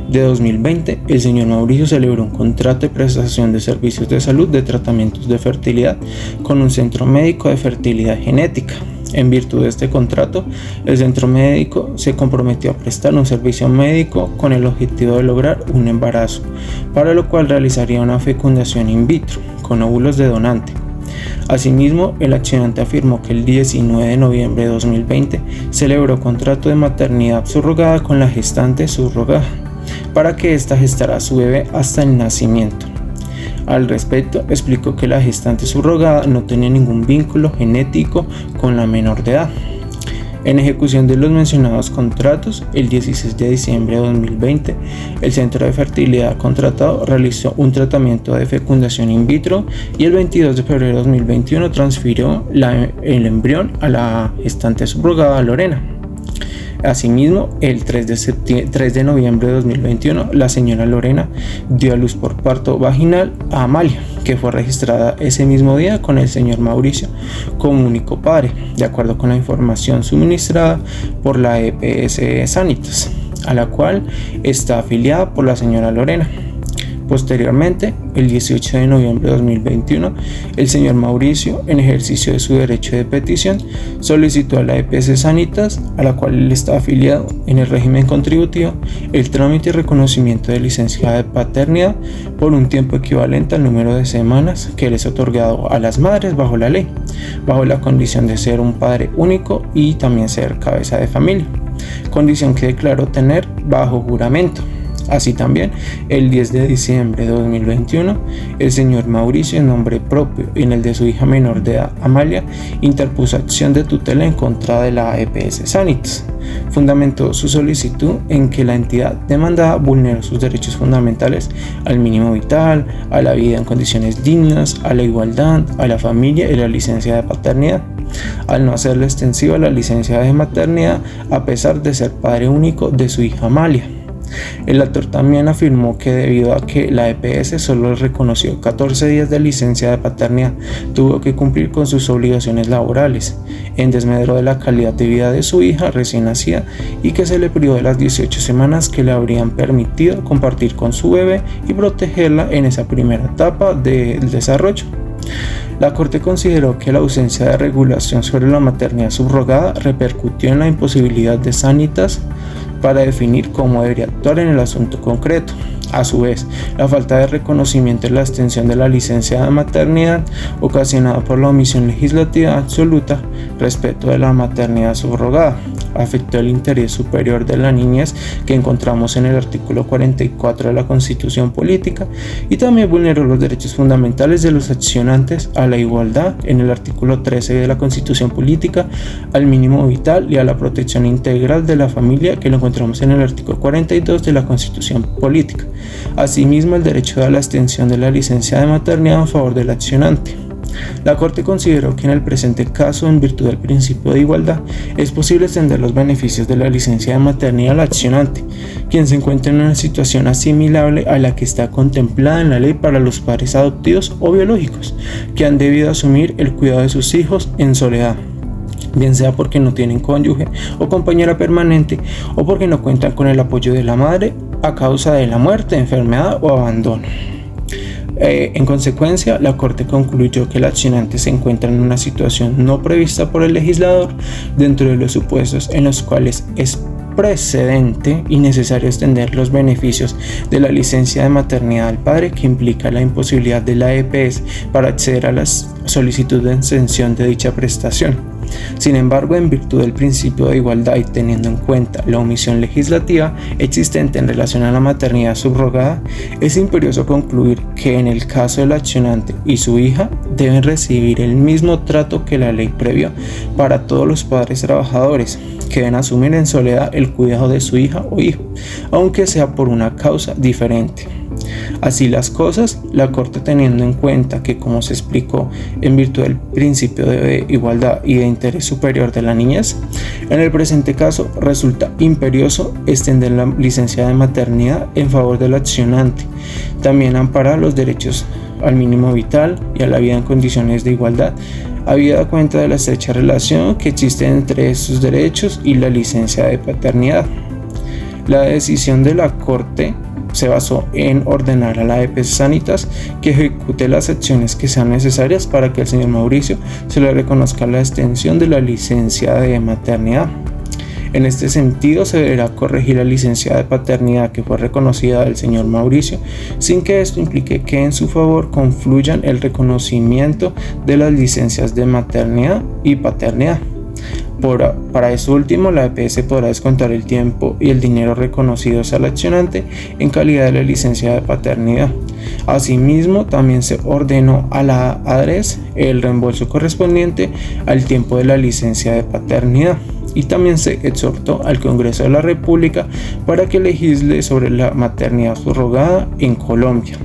de 2020, el señor Mauricio celebró un contrato de prestación de servicios de salud de tratamientos de fertilidad con un centro médico de fertilidad genética. En virtud de este contrato, el centro médico se comprometió a prestar un servicio médico con el objetivo de lograr un embarazo, para lo cual realizaría una fecundación in vitro con óvulos de donante. Asimismo, el accionante afirmó que el 19 de noviembre de 2020 celebró contrato de maternidad subrogada con la gestante subrogada para que ésta gestara a su bebé hasta el nacimiento. Al respecto, explicó que la gestante subrogada no tenía ningún vínculo genético con la menor de edad. En ejecución de los mencionados contratos, el 16 de diciembre de 2020, el Centro de Fertilidad contratado realizó un tratamiento de fecundación in vitro y el 22 de febrero de 2021 transfirió el embrión a la gestante subrogada Lorena. Asimismo, el 3 de noviembre de 2021, la señora Lorena dio a luz por parto vaginal a Amalia, que fue registrada ese mismo día con el señor Mauricio como único padre, de acuerdo con la información suministrada por la EPS Sanitas, a la cual está afiliada por la señora Lorena. Posteriormente, el 18 de noviembre de 2021, el señor Mauricio, en ejercicio de su derecho de petición, solicitó a la EPS Sanitas, a la cual él está afiliado en el régimen contributivo, el trámite y reconocimiento de licencia de paternidad por un tiempo equivalente al número de semanas que les es otorgado a las madres bajo la ley, bajo la condición de ser un padre único y también ser cabeza de familia, condición que declaró tener bajo juramento. Así también, el 10 de diciembre de 2021, el señor Mauricio, en nombre propio y en el de su hija menor de edad, Amalia, interpuso acción de tutela en contra de la EPS Sanitas. Fundamentó su solicitud en que la entidad demandada vulneró sus derechos fundamentales al mínimo vital, a la vida en condiciones dignas, a la igualdad, a la familia y la licencia de paternidad, al no hacerle extensiva la licencia de maternidad a pesar de ser padre único de su hija Amalia. El actor también afirmó que debido a que la EPS solo le reconoció 14 días de licencia de paternidad, tuvo que cumplir con sus obligaciones laborales, en desmedro de la calidad de vida de su hija recién nacida y que se le privó de las 18 semanas que le habrían permitido compartir con su bebé y protegerla en esa primera etapa del desarrollo. La Corte consideró que la ausencia de regulación sobre la maternidad subrogada repercutió en la imposibilidad de Sanitas para definir cómo debería actuar en el asunto concreto. A su vez, la falta de reconocimiento de la extensión de la licencia de maternidad, ocasionada por la omisión legislativa absoluta respecto de la maternidad subrogada, afectó el interés superior de la niñez que encontramos en el artículo 44 de la Constitución Política y también vulneró los derechos fundamentales de los accionantes a la igualdad en el artículo 13 de la Constitución Política, al mínimo vital y a la protección integral de la familia que lo encontramos en el artículo 42 de la Constitución Política. Asimismo, el derecho a la extensión de la licencia de maternidad en favor del accionante. La Corte consideró que en el presente caso, en virtud del principio de igualdad, es posible extender los beneficios de la licencia de maternidad al accionante, quien se encuentra en una situación asimilable a la que está contemplada en la ley para los padres adoptivos o biológicos, que han debido asumir el cuidado de sus hijos en soledad, bien sea porque no tienen cónyuge o compañera permanente o porque no cuentan con el apoyo de la madre a causa de la muerte, enfermedad o abandono. En consecuencia, la Corte concluyó que el accionante se encuentra en una situación no prevista por el legislador dentro de los supuestos en los cuales es precedente y necesario extender los beneficios de la licencia de maternidad al padre, que implica la imposibilidad de la EPS para acceder a la solicitud de exención de dicha prestación. Sin embargo, en virtud del principio de igualdad y teniendo en cuenta la omisión legislativa existente en relación a la maternidad subrogada, es imperioso concluir que en el caso del accionante y su hija deben recibir el mismo trato que la ley previó para todos los padres trabajadores que deben asumir en soledad el cuidado de su hija o hijo, aunque sea por una causa diferente. Así las cosas, la Corte, teniendo en cuenta que, como se explicó, en virtud del principio de igualdad y de interés superior de la niñez, en el presente caso resulta imperioso extender la licencia de maternidad en favor del accionante. También ampara los derechos al mínimo vital y a la vida en condiciones de igualdad, habida cuenta de la estrecha relación que existe entre estos derechos y la licencia de paternidad. La decisión de la Corte se basó en ordenar a la EPS Sanitas que ejecute las acciones que sean necesarias para que al señor Mauricio se le reconozca la extensión de la licencia de maternidad. En este sentido, se deberá corregir la licencia de paternidad que fue reconocida del señor Mauricio, sin que esto implique que en su favor confluyan el reconocimiento de las licencias de maternidad y paternidad. Para eso último, la EPS podrá descontar el tiempo y el dinero reconocidos al accionante en calidad de la licencia de paternidad. Asimismo, también se ordenó a la ADRES el reembolso correspondiente al tiempo de la licencia de paternidad. Y también se exhortó al Congreso de la República para que legisle sobre la maternidad subrogada en Colombia.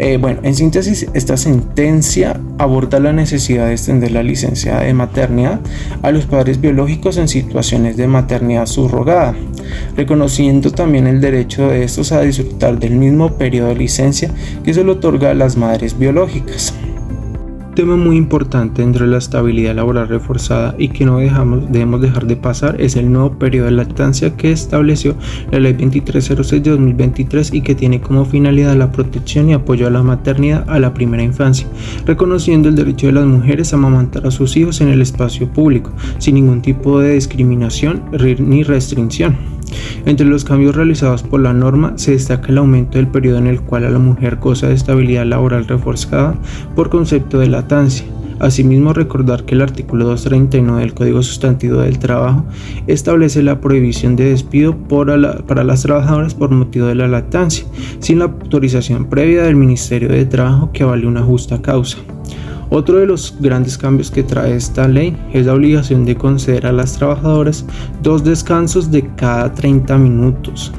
En síntesis, esta sentencia aborda la necesidad de extender la licencia de maternidad a los padres biológicos en situaciones de maternidad subrogada, reconociendo también el derecho de estos a disfrutar del mismo periodo de licencia que se le otorga a las madres biológicas. Un tema muy importante dentro de la estabilidad laboral reforzada y que no debemos dejar de pasar es el nuevo periodo de lactancia que estableció la Ley 2306 de 2023 y que tiene como finalidad la protección y apoyo a la maternidad a la primera infancia, reconociendo el derecho de las mujeres a amamantar a sus hijos en el espacio público, sin ningún tipo de discriminación ni restricción. Entre los cambios realizados por la norma se destaca el aumento del periodo en el cual la mujer goza de estabilidad laboral reforzada por concepto de lactancia. Asimismo, recordar que el artículo 239 del Código Sustantivo del Trabajo establece la prohibición de despido para las trabajadoras por motivo de la lactancia, sin la autorización previa del Ministerio de Trabajo que avale una justa causa. Otro de los grandes cambios que trae esta ley es la obligación de conceder a las trabajadoras 2 descansos de cada 30 minutos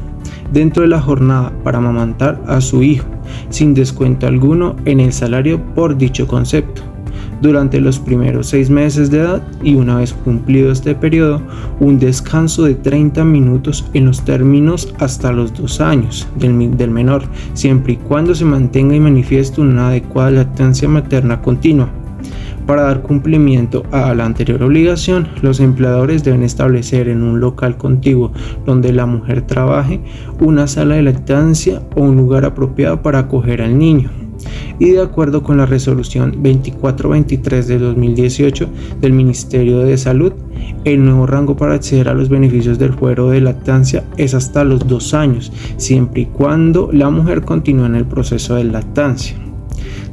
dentro de la jornada para amamantar a su hijo, sin descuento alguno en el salario por dicho concepto, durante los primeros 6 meses de edad, y una vez cumplido este periodo, un descanso de 30 minutos en los términos hasta los 2 años del menor, siempre y cuando se mantenga y manifieste una adecuada lactancia materna continua. Para dar cumplimiento a la anterior obligación, los empleadores deben establecer en un local contiguo donde la mujer trabaje una sala de lactancia o un lugar apropiado para acoger al niño. Y de acuerdo con la resolución 2423 de 2018 del Ministerio de Salud, el nuevo rango para acceder a los beneficios del fuero de lactancia es hasta los 2 años, siempre y cuando la mujer continúe en el proceso de lactancia.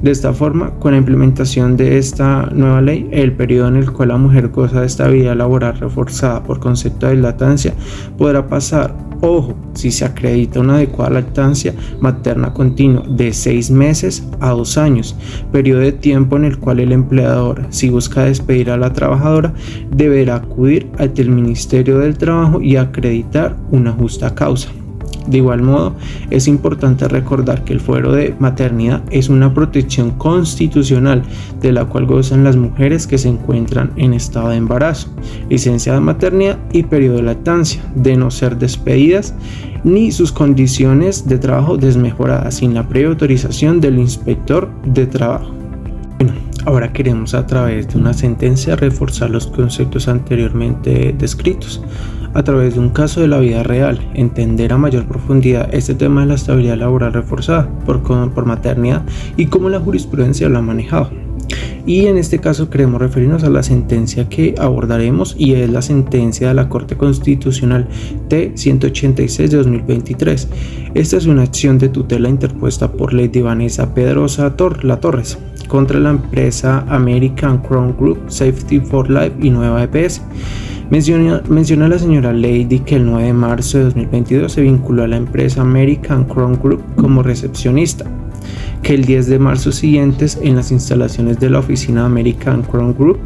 De esta forma, con la implementación de esta nueva ley, el periodo en el cual la mujer goza de estabilidad laboral reforzada por concepto de lactancia podrá pasar, si se acredita una adecuada lactancia materna continua, de 6 meses a 2 años, periodo de tiempo en el cual el empleador, si busca despedir a la trabajadora, deberá acudir ante el Ministerio del Trabajo y acreditar una justa causa. De igual modo, es importante recordar que el fuero de maternidad es una protección constitucional de la cual gozan las mujeres que se encuentran en estado de embarazo, licencia de maternidad y periodo de lactancia, de no ser despedidas ni sus condiciones de trabajo desmejoradas sin la previa autorización del inspector de trabajo. Bueno, ahora queremos a través de una sentencia reforzar los conceptos anteriormente descritos. A través de un caso de la vida real, entender a mayor profundidad este tema de la estabilidad laboral reforzada por maternidad y cómo la jurisprudencia lo ha manejado. Y en este caso queremos referirnos a la sentencia que abordaremos y es la sentencia de la Corte Constitucional T-186 de 2023. Esta es una acción de tutela interpuesta por Lady Vanessa Pedrosa Torres contra la empresa American Crown Group, Safety for Life y Nueva EPS. Menciona la señora Lady que el 9 de marzo de 2022 se vinculó a la empresa American Crown Group como recepcionista, que el 10 de marzo siguientes en las instalaciones de la oficina American Crown Group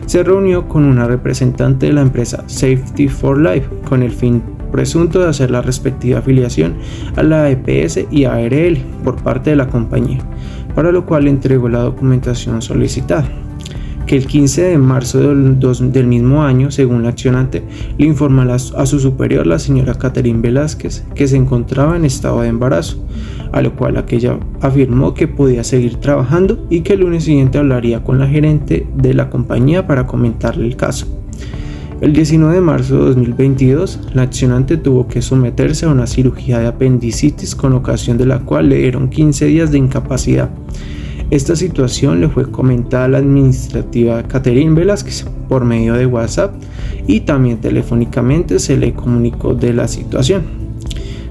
se reunió con una representante de la empresa Safety for Life con el fin presunto de hacer la respectiva afiliación a la EPS y ARL por parte de la compañía, para lo cual entregó la documentación solicitada, que el 15 de marzo del mismo año, según la accionante, le informó a su superior, la señora Catherine Velázquez, que se encontraba en estado de embarazo, a lo cual aquella afirmó que podía seguir trabajando y que el lunes siguiente hablaría con la gerente de la compañía para comentarle el caso. El 19 de marzo de 2022, la accionante tuvo que someterse a una cirugía de apendicitis con ocasión de la cual le dieron 15 días de incapacidad. Esta situación le fue comentada a la administrativa Catherine Velázquez por medio de WhatsApp y también telefónicamente se le comunicó de la situación.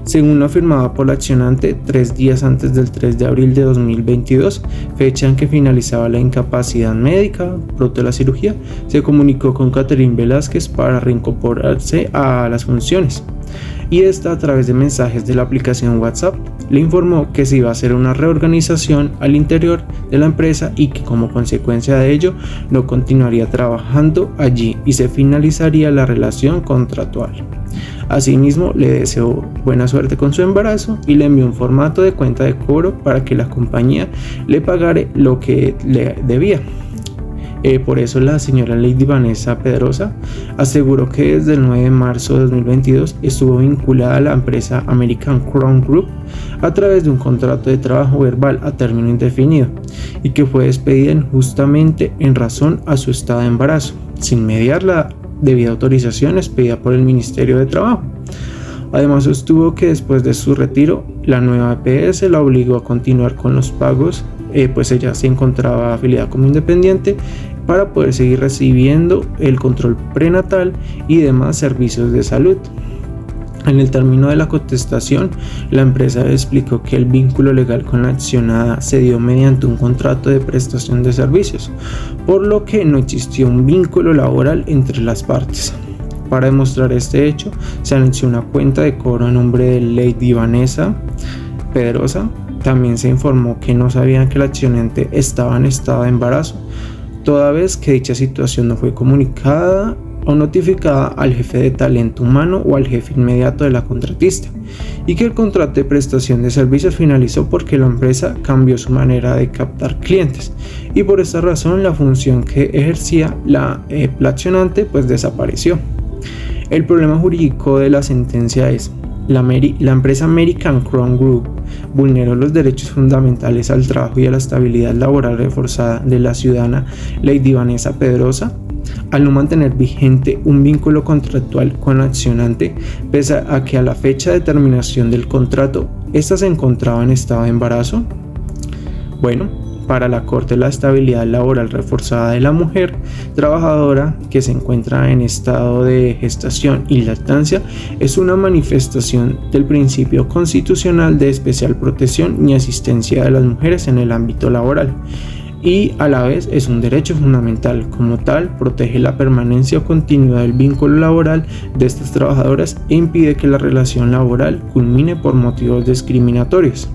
Según lo afirmado por la accionante, 3 días antes del 3 de abril de 2022, fecha en que finalizaba la incapacidad médica producto de la cirugía, se comunicó con Catherine Velázquez para reincorporarse a las funciones. Y esta, a través de mensajes de la aplicación WhatsApp, le informó que se iba a hacer una reorganización al interior de la empresa y que como consecuencia de ello no continuaría trabajando allí y se finalizaría la relación contractual. Asimismo, le deseó buena suerte con su embarazo y le envió un formato de cuenta de cobro para que la compañía le pagara lo que le debía. Por eso la señora Lady Vanessa Pedrosa aseguró que desde el 9 de marzo de 2022 estuvo vinculada a la empresa American Crown Group a través de un contrato de trabajo verbal a término indefinido y que fue despedida injustamente en razón a su estado de embarazo, sin mediar la debida autorización expedida por el Ministerio de Trabajo. Además, sostuvo que después de su retiro, la nueva EPS la obligó a continuar con los pagos, pues ella se encontraba afiliada como independiente para poder seguir recibiendo el control prenatal y demás servicios de salud. En el término de la contestación, la empresa explicó que el vínculo legal con la accionada se dio mediante un contrato de prestación de servicios, por lo que no existió un vínculo laboral entre las partes. Para demostrar este hecho, se anunció una cuenta de cobro a nombre de Lady Vanessa Pedrosa. También se informó que no sabían que la accionante estaba en estado de embarazo, toda vez que dicha situación no fue comunicada o notificada al jefe de talento humano o al jefe inmediato de la contratista, y que el contrato de prestación de servicios finalizó porque la empresa cambió su manera de captar clientes y por esta razón la función que ejercía la accionante pues desapareció. El problema jurídico de la sentencia es: la empresa American Crown Group vulneró los derechos fundamentales al trabajo y a la estabilidad laboral reforzada de la ciudadana Lady Vanessa Pedrosa al no mantener vigente un vínculo contractual con la accionante, pese a que a la fecha de terminación del contrato ésta se encontraba en estado de embarazo. Bueno, para la Corte, la estabilidad laboral reforzada de la mujer trabajadora que se encuentra en estado de gestación y lactancia es una manifestación del principio constitucional de especial protección y asistencia de las mujeres en el ámbito laboral, y a la vez es un derecho fundamental. Como tal, protege la permanencia o continuidad del vínculo laboral de estas trabajadoras e impide que la relación laboral culmine por motivos discriminatorios.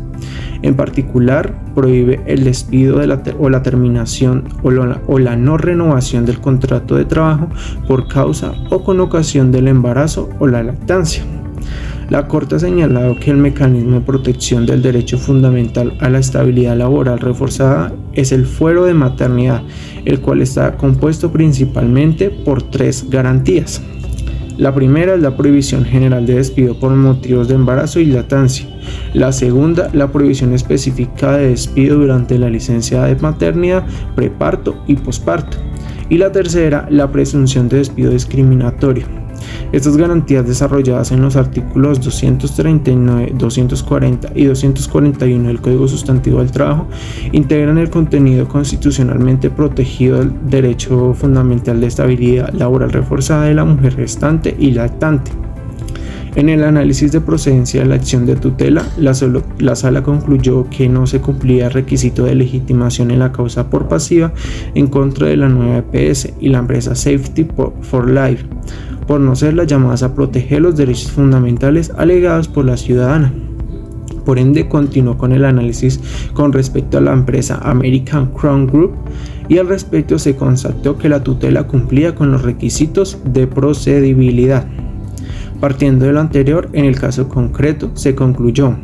En particular, prohíbe el despido o la terminación o la no renovación del contrato de trabajo por causa o con ocasión del embarazo o la lactancia. La Corte ha señalado que el mecanismo de protección del derecho fundamental a la estabilidad laboral reforzada es el fuero de maternidad, el cual está compuesto principalmente por 3 garantías. La primera es la prohibición general de despido por motivos de embarazo y lactancia. La segunda, la prohibición específica de despido durante la licencia de maternidad, preparto y posparto. Y la tercera, la presunción de despido discriminatorio. Estas garantías, desarrolladas en los artículos 239, 240 y 241 del Código Sustantivo del Trabajo, integran el contenido constitucionalmente protegido del derecho fundamental de estabilidad laboral reforzada de la mujer gestante y lactante. En el análisis de procedencia de la acción de tutela, la Sala concluyó que no se cumplía el requisito de legitimación en la causa por pasiva en contra de la nueva EPS y la empresa Safety for Life, por no ser las llamadas a proteger los derechos fundamentales alegados por la ciudadana. Por ende, continuó con el análisis con respecto a la empresa American Crown Group y al respecto se constató que la tutela cumplía con los requisitos de procedibilidad. Partiendo de lo anterior, en el caso concreto se concluyó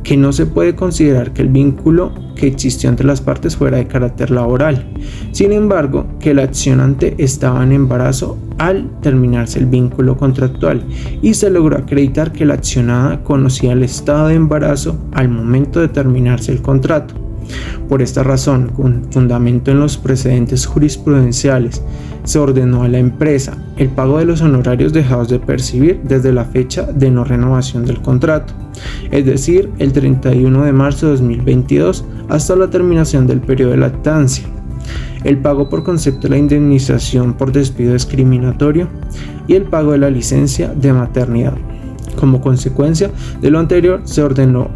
que no se puede considerar que el vínculo que existió entre las partes fuera de carácter laboral. Sin embargo, que la accionante estaba en embarazo al terminarse el vínculo contractual y se logró acreditar que la accionada conocía el estado de embarazo al momento de terminarse el contrato. Por esta razón, con fundamento en los precedentes jurisprudenciales, se ordenó a la empresa el pago de los honorarios dejados de percibir desde la fecha de no renovación del contrato, es decir, el 31 de marzo de 2022 hasta la terminación del periodo de lactancia, el pago por concepto de la indemnización por despido discriminatorio y el pago de la licencia de maternidad. Como consecuencia de lo anterior, se ordenó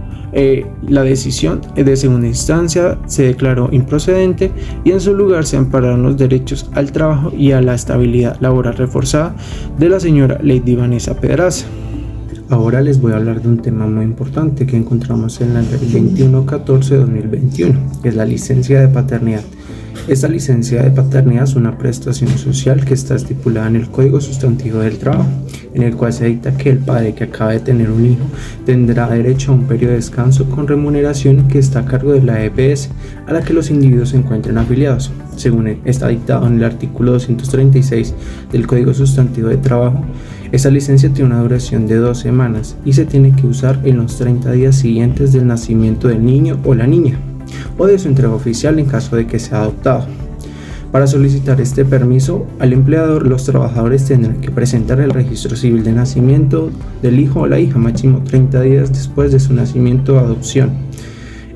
la decisión de segunda instancia se declaró improcedente y en su lugar se ampararon los derechos al trabajo y a la estabilidad laboral reforzada de la señora Lady Vanessa Pedraza. Ahora les voy a hablar de un tema muy importante que encontramos en la ley 2114 de 2021, que es la licencia de paternidad. Esta licencia de paternidad es una prestación social que está estipulada en el Código Sustantivo del Trabajo, en el cual se dicta que el padre que acaba de tener un hijo tendrá derecho a un periodo de descanso con remuneración que está a cargo de la EPS a la que los individuos se encuentren afiliados. Según está dictado en el artículo 236 del Código Sustantivo de Trabajo, esta licencia tiene una duración de 2 semanas y se tiene que usar en los 30 días siguientes del nacimiento del niño o la niña, o de su entrega oficial en caso de que sea adoptado. Para solicitar este permiso al empleador, los trabajadores tendrán que presentar el registro civil de nacimiento del hijo o la hija máximo 30 días después de su nacimiento o adopción.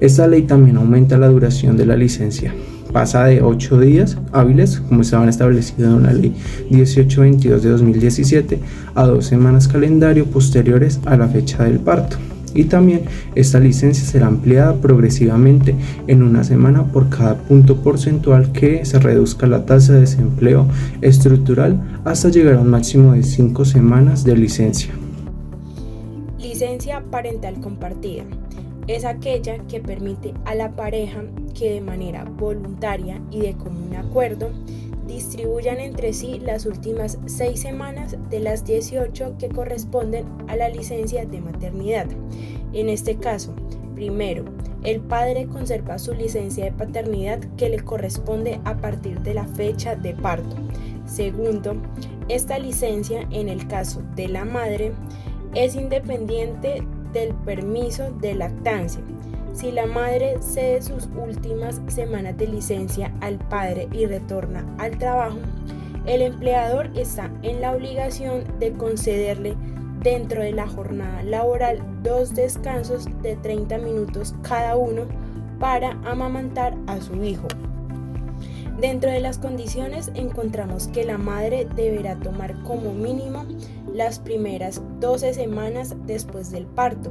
Esta ley también aumenta la duración de la licencia. Pasa de 8 días hábiles, como estaban establecidos en la ley 1822 de 2017, a 2 semanas calendario posteriores a la fecha del parto. Y también esta licencia será ampliada progresivamente en 1 semana por cada punto porcentual que se reduzca la tasa de desempleo estructural hasta llegar a un máximo de 5 semanas de licencia. Licencia parental compartida. Es aquella que permite a la pareja que de manera voluntaria y de común acuerdo distribuyan entre sí las últimas 6 semanas de las 18 que corresponden a la licencia de maternidad. En este caso, primero, el padre conserva su licencia de paternidad que le corresponde a partir de la fecha de parto. Segundo, esta licencia, en el caso de la madre, es independiente del permiso de lactancia. Si la madre cede sus últimas semanas de licencia al padre y retorna al trabajo, el empleador está en la obligación de concederle dentro de la jornada laboral 2 descansos de 30 minutos cada uno para amamantar a su hijo. Dentro de las condiciones encontramos que la madre deberá tomar como mínimo las primeras 12 semanas después del parto,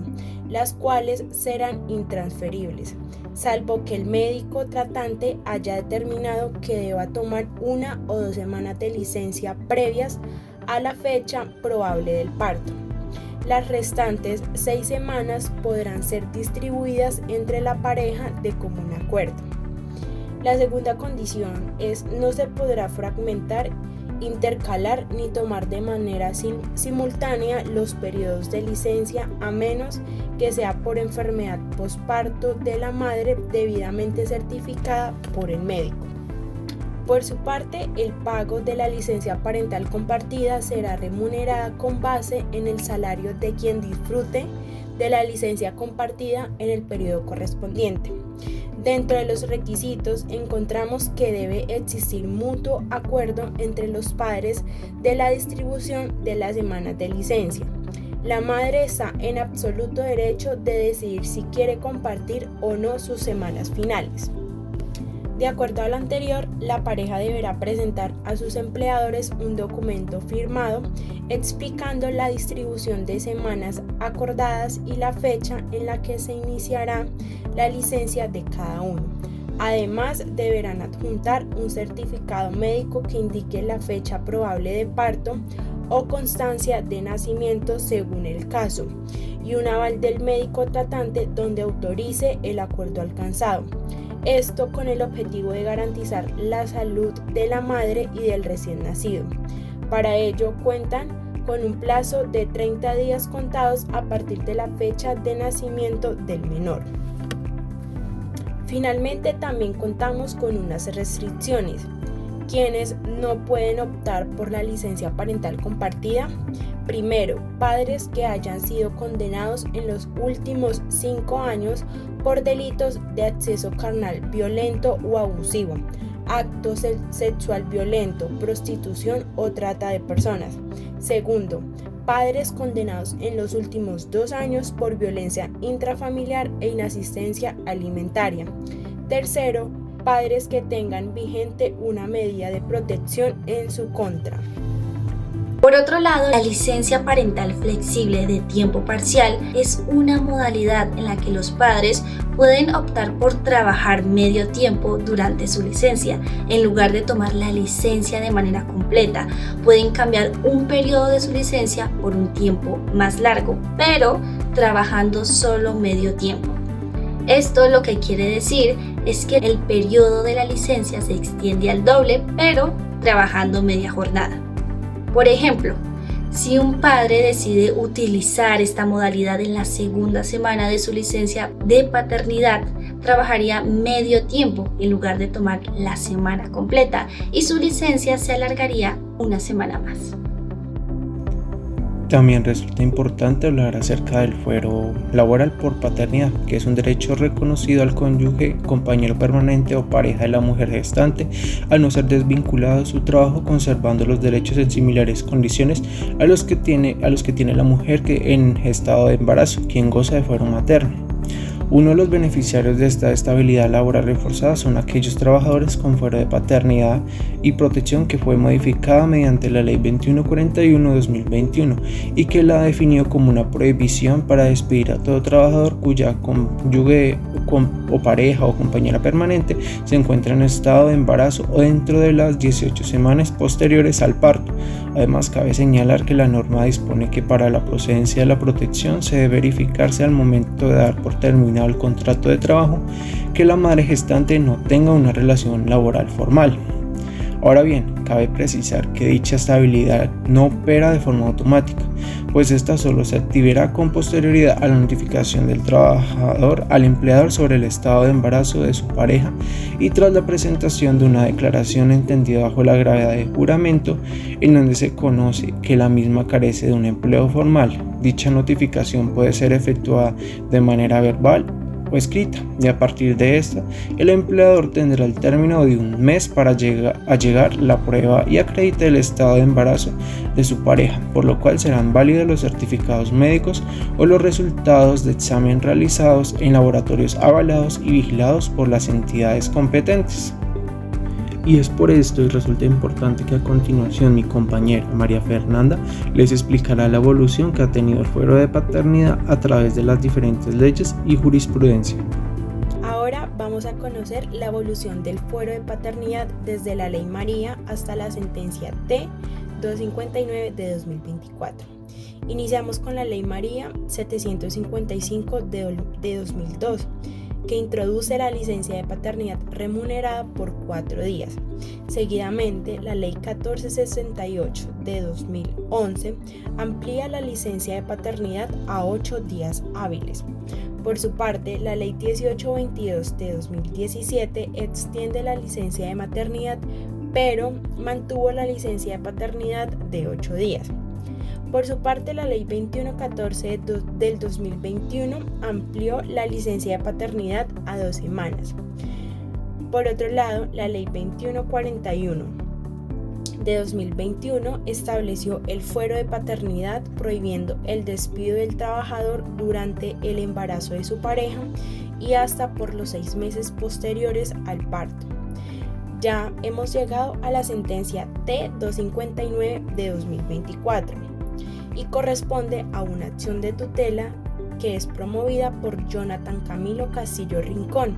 las cuales serán intransferibles, salvo que el médico tratante haya determinado que deba tomar 1 o 2 semanas de licencia previas a la fecha probable del parto. Las restantes 6 semanas podrán ser distribuidas entre la pareja de común acuerdo. La segunda condición es no se podrá fragmentar intercalar ni tomar de manera simultánea los periodos de licencia a menos que sea por enfermedad posparto de la madre debidamente certificada por el médico. Por su parte, el pago de la licencia parental compartida será remunerada con base en el salario de quien disfrute de la licencia compartida en el periodo correspondiente. Dentro de los requisitos encontramos que debe existir mutuo acuerdo entre los padres de la distribución de las semanas de licencia. La madre está en absoluto derecho de decidir si quiere compartir o no sus semanas finales. De acuerdo a lo anterior, la pareja deberá presentar a sus empleadores un documento firmado explicando la distribución de semanas acordadas y la fecha en la que se iniciará la licencia de cada uno. Además, deberán adjuntar un certificado médico que indique la fecha probable de parto o constancia de nacimiento según el caso, y un aval del médico tratante donde autorice el acuerdo alcanzado. Esto con el objetivo de garantizar la salud de la madre y del recién nacido. Para ello cuentan con un plazo de 30 días contados a partir de la fecha de nacimiento del menor. Finalmente, también contamos con unas restricciones. ¿Quiénes no pueden optar por la licencia parental compartida? Primero, padres que hayan sido condenados en los últimos 5 años por delitos de acceso carnal violento o abusivo, acto sexual violento, prostitución o trata de personas. Segundo, padres condenados en los últimos 2 años por violencia intrafamiliar e inasistencia alimentaria. Tercero, padres que tengan vigente una medida de protección en su contra. Por otro lado, la licencia parental flexible de tiempo parcial es una modalidad en la que los padres pueden optar por trabajar medio tiempo durante su licencia. En lugar de tomar la licencia de manera completa, pueden cambiar un periodo de su licencia por un tiempo más largo, pero trabajando solo medio tiempo. Esto lo que quiere decir es que el periodo de la licencia se extiende al doble, pero trabajando media jornada. Por ejemplo, si un padre decide utilizar esta modalidad en la segunda semana de su licencia de paternidad, trabajaría medio tiempo en lugar de tomar la semana completa y su licencia se alargaría una semana más. También resulta importante hablar acerca del fuero laboral por paternidad, que es un derecho reconocido al cónyuge, compañero permanente o pareja de la mujer gestante, al no ser desvinculado de su trabajo, conservando los derechos en similares condiciones a los que tiene la mujer que en estado de embarazo, quien goza de fuero materno. Uno de los beneficiarios de esta estabilidad laboral reforzada son aquellos trabajadores con fuero de paternidad y protección que fue modificada mediante la Ley 2141/2021 y que la definió como una prohibición para despedir a todo trabajador cuya cónyuge o pareja o compañera permanente se encuentra en estado de embarazo o dentro de las 18 semanas posteriores al parto. Además, cabe señalar que la norma dispone que para la procedencia de la protección se debe verificarse al momento de dar por terminado el contrato de trabajo que la madre gestante no tenga una relación laboral formal. Ahora bien, cabe precisar que dicha estabilidad no opera de forma automática, pues esta solo se activará con posterioridad a la notificación del trabajador al empleador sobre el estado de embarazo de su pareja y tras la presentación de una declaración entendida bajo la gravedad de juramento en donde se conoce que la misma carece de un empleo formal. Dicha notificación puede ser efectuada de manera verbal o escrita, y a partir de esta, el empleador tendrá el término de un mes para llegar la prueba y acredite el estado de embarazo de su pareja, por lo cual serán válidos los certificados médicos o los resultados de examen realizados en laboratorios avalados y vigilados por las entidades competentes. Y es por esto y resulta importante que a continuación mi compañera María Fernanda les explicará la evolución que ha tenido el fuero de paternidad a través de las diferentes leyes y jurisprudencia. Ahora vamos a conocer la evolución del fuero de paternidad desde la Ley María hasta la sentencia T-259 de 2024. Iniciamos con la Ley María 755 de 2002. que introduce la licencia de paternidad remunerada por 4 días. Seguidamente, la Ley 1468 de 2011 amplía la licencia de paternidad a 8 días hábiles. Por su parte, la Ley 1822 de 2017 extiende la licencia de maternidad, pero mantuvo la licencia de paternidad de 8 días. Por su parte, la Ley 2114 del 2021 amplió la licencia de paternidad a 2 semanas. Por otro lado, la Ley 2141 de 2021 estableció el fuero de paternidad, prohibiendo el despido del trabajador durante el embarazo de su pareja y hasta por los 6 meses posteriores al parto. Ya hemos llegado a la sentencia T-259 de 2024 y corresponde a una acción de tutela que es promovida por Jonathan Camilo Castillo Rincón,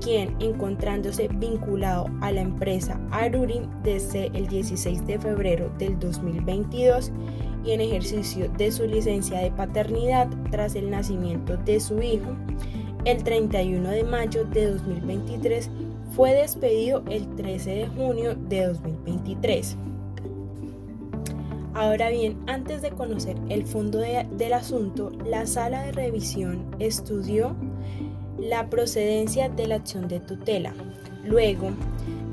quien, encontrándose vinculado a la empresa Aruri desde el 16 de febrero del 2022 y en ejercicio de su licencia de paternidad tras el nacimiento de su hijo, el 31 de mayo de 2023 fue despedido el 13 de junio de 2023. Ahora bien, antes de conocer el fondo del asunto, la sala de revisión estudió la procedencia de la acción de tutela. Luego,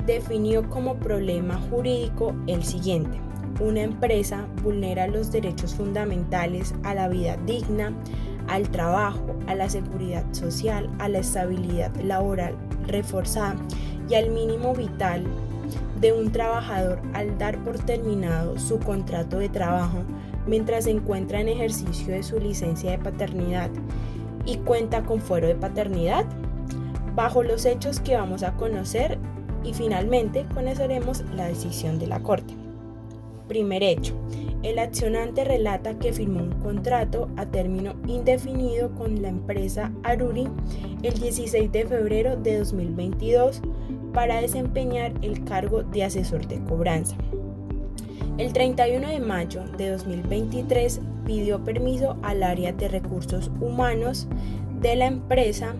definió como problema jurídico el siguiente: una empresa vulnera los derechos fundamentales a la vida digna, al trabajo, a la seguridad social, a la estabilidad laboral reforzada y al mínimo vital de un trabajador al dar por terminado su contrato de trabajo mientras se encuentra en ejercicio de su licencia de paternidad y cuenta con fuero de paternidad, bajo los hechos que vamos a conocer, y finalmente conoceremos la decisión de la Corte. Primer hecho: el accionante relata que firmó un contrato a término indefinido con la empresa Aruri el 16 de febrero de 2022 para desempeñar el cargo de asesor de cobranza. El 31 de mayo de 2023 pidió permiso al área de recursos humanos de la empresa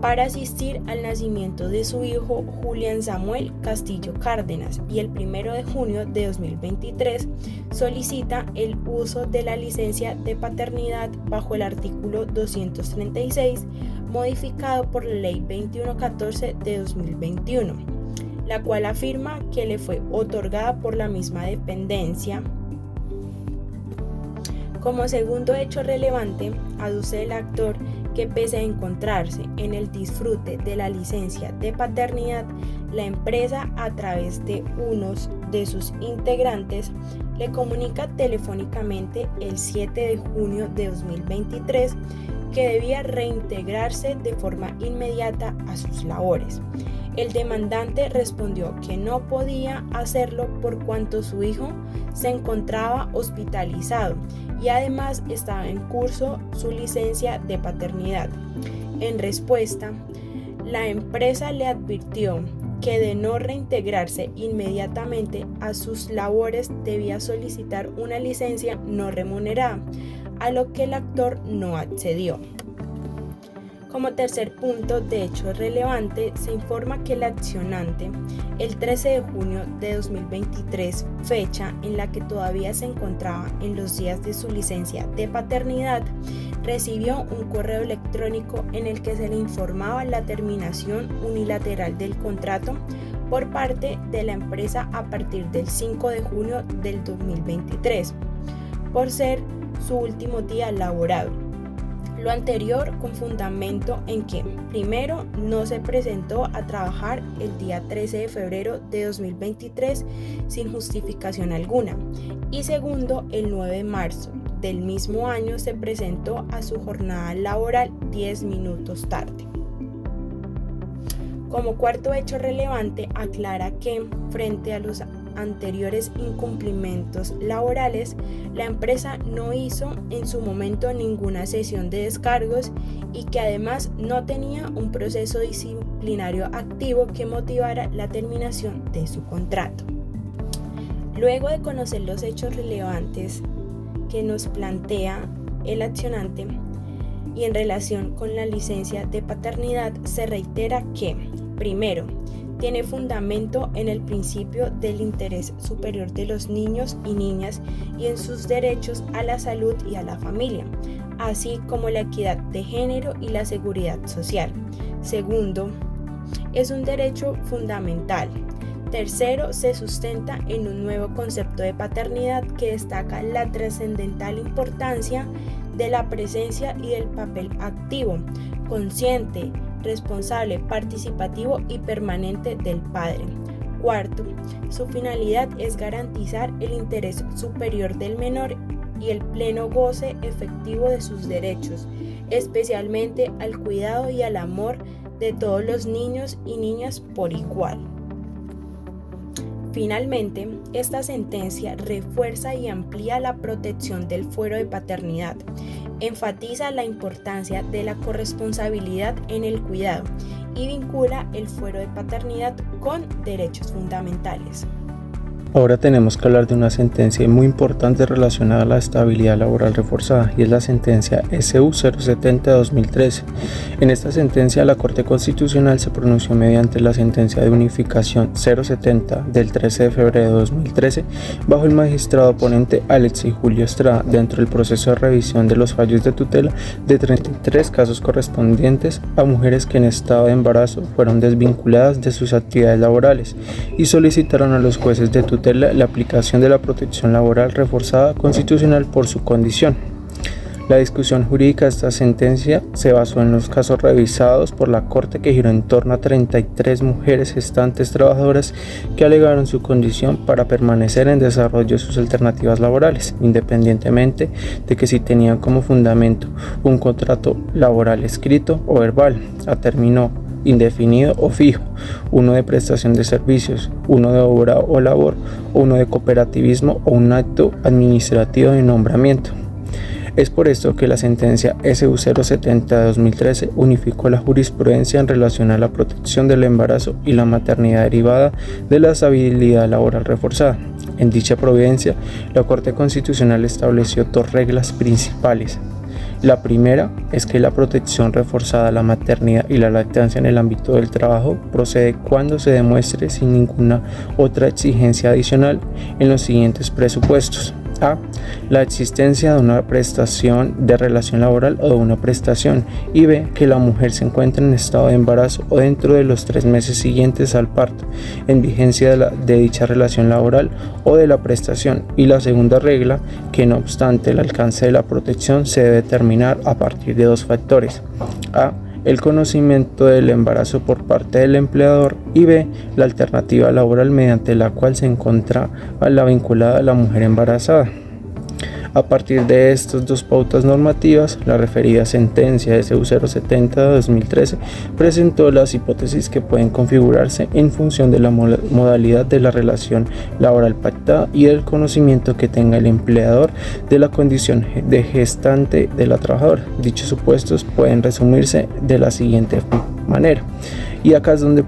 para asistir al nacimiento de su hijo Julián Samuel Castillo Cárdenas, y el 1 de junio de 2023 solicita el uso de la licencia de paternidad bajo el artículo 236 modificado por la Ley 2114 de 2021, la cual afirma que le fue otorgada por la misma dependencia. Como segundo hecho relevante, aduce el actor que pese a encontrarse en el disfrute de la licencia de paternidad, la empresa, a través de unos de sus integrantes, le comunica telefónicamente el 7 de junio de 2023 que debía reintegrarse de forma inmediata a sus labores. El demandante respondió que no podía hacerlo por cuanto su hijo se encontraba hospitalizado y además estaba en curso su licencia de paternidad. En respuesta, la empresa le advirtió que de no reintegrarse inmediatamente a sus labores debía solicitar una licencia no remunerada, a lo que el actor no accedió. Como tercer punto de hecho relevante, se informa que el accionante, el 13 de junio de 2023, fecha en la que todavía se encontraba en los días de su licencia de paternidad, recibió un correo electrónico en el que se le informaba la terminación unilateral del contrato por parte de la empresa a partir del 5 de junio del 2023, por ser su último día laborado. Lo anterior con fundamento en que, primero, no se presentó a trabajar el día 13 de febrero de 2023 sin justificación alguna, y segundo, el 9 de marzo del mismo año se presentó a su jornada laboral 10 minutos tarde. Como cuarto hecho relevante, aclara que, frente a los anteriores incumplimientos laborales, la empresa no hizo en su momento ninguna sesión de descargos y que además no tenía un proceso disciplinario activo que motivara la terminación de su contrato. Luego de conocer los hechos relevantes que nos plantea el accionante, Y en relación con la licencia de paternidad se reitera que, primero, tiene fundamento en el principio del interés superior de los niños y niñas y en sus derechos a la salud y a la familia, así como la equidad de género y la seguridad social. Segundo, es un derecho fundamental. Tercero, se sustenta en un nuevo concepto de paternidad que destaca la trascendental importancia de la presencia y del papel activo, consciente, responsable, participativo y permanente del padre. Cuarto, su finalidad es garantizar el interés superior del menor y el pleno goce efectivo de sus derechos, especialmente al cuidado y al amor de todos los niños y niñas por igual. Finalmente, esta sentencia refuerza y amplía la protección del fuero de paternidad, enfatiza la importancia de la corresponsabilidad en el cuidado y vincula el fuero de paternidad con derechos fundamentales. Ahora tenemos que hablar de una sentencia muy importante relacionada a la estabilidad laboral reforzada, y es la sentencia SU 070-2013. En esta sentencia, la Corte Constitucional se pronunció mediante la sentencia de unificación 070 del 13 de febrero de 2013 bajo el magistrado ponente Alexis Julio Estrada, dentro del proceso de revisión de los fallos de tutela de 33 casos correspondientes a mujeres que en estado de embarazo fueron desvinculadas de sus actividades laborales y solicitaron a los jueces de tutela la aplicación de la protección laboral reforzada constitucional por su condición. La discusión jurídica de esta sentencia se basó en los casos revisados por la Corte, que giró en torno a 33 mujeres gestantes trabajadoras que alegaron su condición para permanecer en desarrollo de sus alternativas laborales, independientemente de que si tenían como fundamento un contrato laboral escrito o verbal a término indefinido o fijo, uno de prestación de servicios, uno de obra o labor, uno de cooperativismo o un acto administrativo de nombramiento. Es por esto que la sentencia SU 070 de 2013 unificó la jurisprudencia en relación a la protección del embarazo y la maternidad derivada de la estabilidad laboral reforzada. En dicha providencia, la Corte Constitucional estableció dos reglas principales. La primera es que la protección reforzada a la maternidad y la lactancia en el ámbito del trabajo procede cuando se demuestre sin ninguna otra exigencia adicional en los siguientes presupuestos. A. La existencia de una prestación de relación laboral o de una prestación, y B. Que la mujer se encuentre en estado de embarazo o dentro de los 3 meses siguientes al parto, en vigencia de dicha relación laboral o de la prestación. Y la segunda regla, que no obstante el alcance de la protección se debe determinar a partir de dos factores: A. El conocimiento del embarazo por parte del empleador, y B. La alternativa laboral mediante la cual se encuentra la vinculada a la mujer embarazada. A partir de estas dos pautas normativas, la referida sentencia SU 070 de 2013 presentó las hipótesis que pueden configurarse en función de la modalidad de la relación laboral pactada y del conocimiento que tenga el empleador de la condición de gestante de la trabajadora. Dichos supuestos pueden resumirse de la siguiente manera. Y acá es donde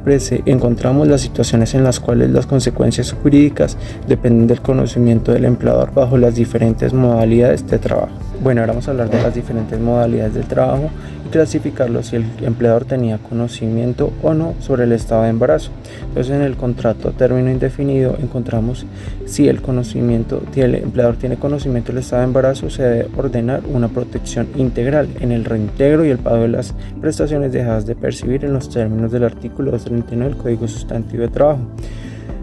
encontramos las situaciones en las cuales las consecuencias jurídicas dependen del conocimiento del empleador bajo las diferentes modalidades de trabajo. Bueno, ahora vamos a hablar de las diferentes modalidades del trabajo y clasificarlo si el empleador tenía conocimiento o no sobre el estado de embarazo. Entonces, en el contrato a término indefinido encontramos si el empleador tiene conocimiento del estado de embarazo, se debe ordenar una protección integral en el reintegro y el pago de las prestaciones dejadas de percibir en los términos del artículo 239 del Código Sustantivo de Trabajo.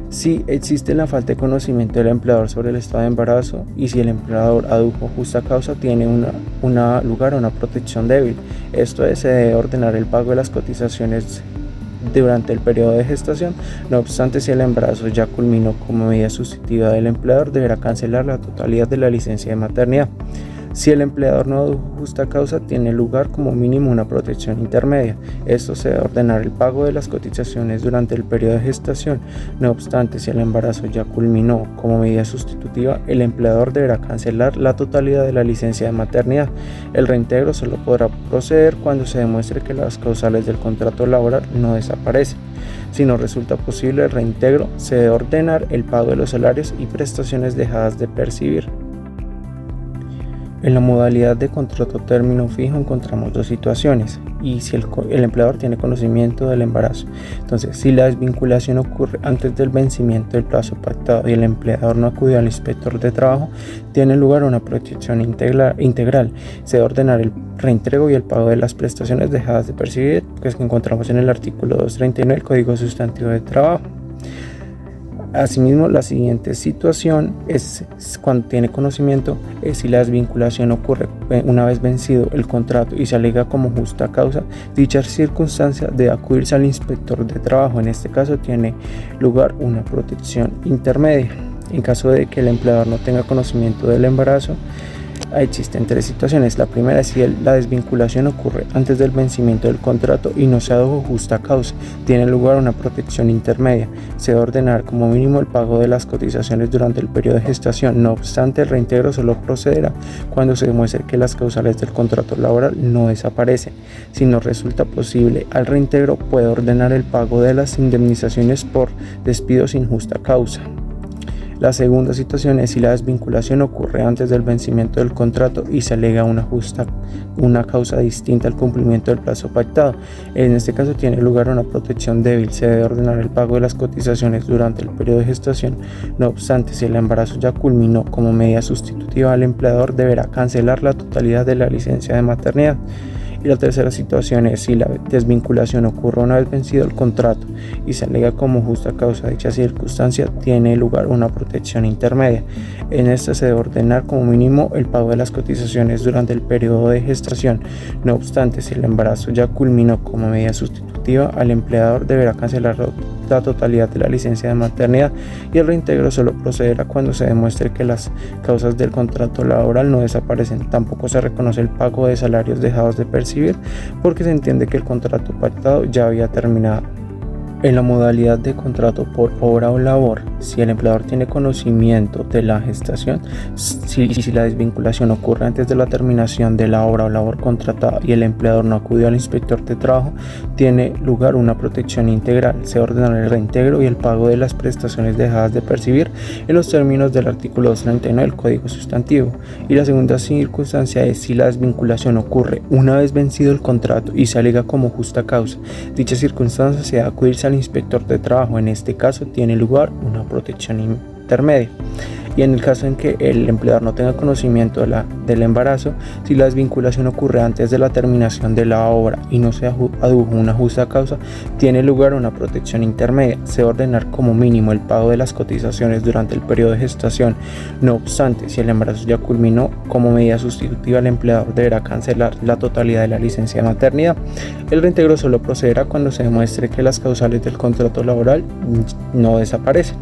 Si existe la falta de conocimiento del empleador sobre el estado de embarazo y si el empleador adujo justa causa, tiene lugar a una protección débil. Esto es, se debe ordenar el pago de las cotizaciones durante el periodo de gestación. No obstante, si el embarazo ya culminó como medida sustitutiva del empleador, deberá cancelar la totalidad de la licencia de maternidad. Si el empleador no adujo justa causa, tiene lugar como mínimo una protección intermedia. Esto se debe ordenar el pago de las cotizaciones durante el periodo de gestación. No obstante, si el embarazo ya culminó como medida sustitutiva, el empleador deberá cancelar la totalidad de la licencia de maternidad. El reintegro solo podrá proceder cuando se demuestre que las causales del contrato laboral no desaparecen. Si no resulta posible el reintegro, se debe ordenar el pago de los salarios y prestaciones dejadas de percibir. En la modalidad de contrato término fijo encontramos dos situaciones y si el empleador tiene conocimiento del embarazo. Entonces, si la desvinculación ocurre antes del vencimiento del plazo pactado y el empleador no acudió al inspector de trabajo, tiene lugar una protección integral. Se debe ordenar el reintegro y el pago de las prestaciones dejadas de percibir, que es que encontramos en el artículo 239 del Código Sustantivo de Trabajo. Asimismo, la siguiente situación es cuando tiene conocimiento, si la desvinculación ocurre una vez vencido el contrato y se alega como justa causa. Dicha circunstancia debe acudirse al inspector de trabajo. En este caso tiene lugar una protección intermedia. En caso de que el empleador no tenga conocimiento del embarazo, existen tres situaciones. La primera es si la desvinculación ocurre antes del vencimiento del contrato y no se adujo justa causa. Tiene lugar una protección intermedia. Se debe ordenar como mínimo el pago de las cotizaciones durante el periodo de gestación. No obstante, el reintegro solo procederá cuando se demuestre que las causales del contrato laboral no desaparecen. Si no resulta posible al reintegro, puede ordenar el pago de las indemnizaciones por despido sin justa causa. La segunda situación es si la desvinculación ocurre antes del vencimiento del contrato y se alega una causa distinta al cumplimiento del plazo pactado. En este caso tiene lugar una protección débil. Se debe ordenar el pago de las cotizaciones durante el periodo de gestación. No obstante, si el embarazo ya culminó, como medida sustitutiva, el empleador deberá cancelar la totalidad de la licencia de maternidad. Y la tercera situación es si la desvinculación ocurre una vez vencido el contrato y se alega como justa causa dicha circunstancia, tiene lugar una protección intermedia. En esta se debe ordenar como mínimo el pago de las cotizaciones durante el periodo de gestación. No obstante, si el embarazo ya culminó, como medida sustitutiva, al empleador deberá cancelar la totalidad de la licencia de maternidad y el reintegro solo procederá cuando se demuestre que las causas del contrato laboral no desaparecen. Tampoco se reconoce el pago de salarios dejados de percibir porque se entiende que el contrato pactado ya había terminado. En la modalidad de contrato por obra o labor, si el empleador tiene conocimiento de la gestación, si la desvinculación ocurre antes de la terminación de la obra o labor contratada y el empleador no acudió al inspector de trabajo, tiene lugar una protección integral. Se ordena el reintegro y el pago de las prestaciones dejadas de percibir en los términos del artículo 239 del Código Sustantivo. Y la segunda circunstancia es si la desvinculación ocurre una vez vencido el contrato y se alega como justa causa. Dicha circunstancia se debe acudirse al inspector de trabajo. En este caso tiene lugar una protección intermedia. Y en el caso en que el empleador no tenga conocimiento del embarazo, si la desvinculación ocurre antes de la terminación de la obra y no se adujo una justa causa, tiene lugar una protección intermedia. Se debe ordenar como mínimo el pago de las cotizaciones durante el periodo de gestación. No obstante, si el embarazo ya culminó, como medida sustitutiva, el empleador deberá cancelar la totalidad de la licencia de maternidad. El reintegro solo procederá cuando se demuestre que las causales del contrato laboral no desaparecen.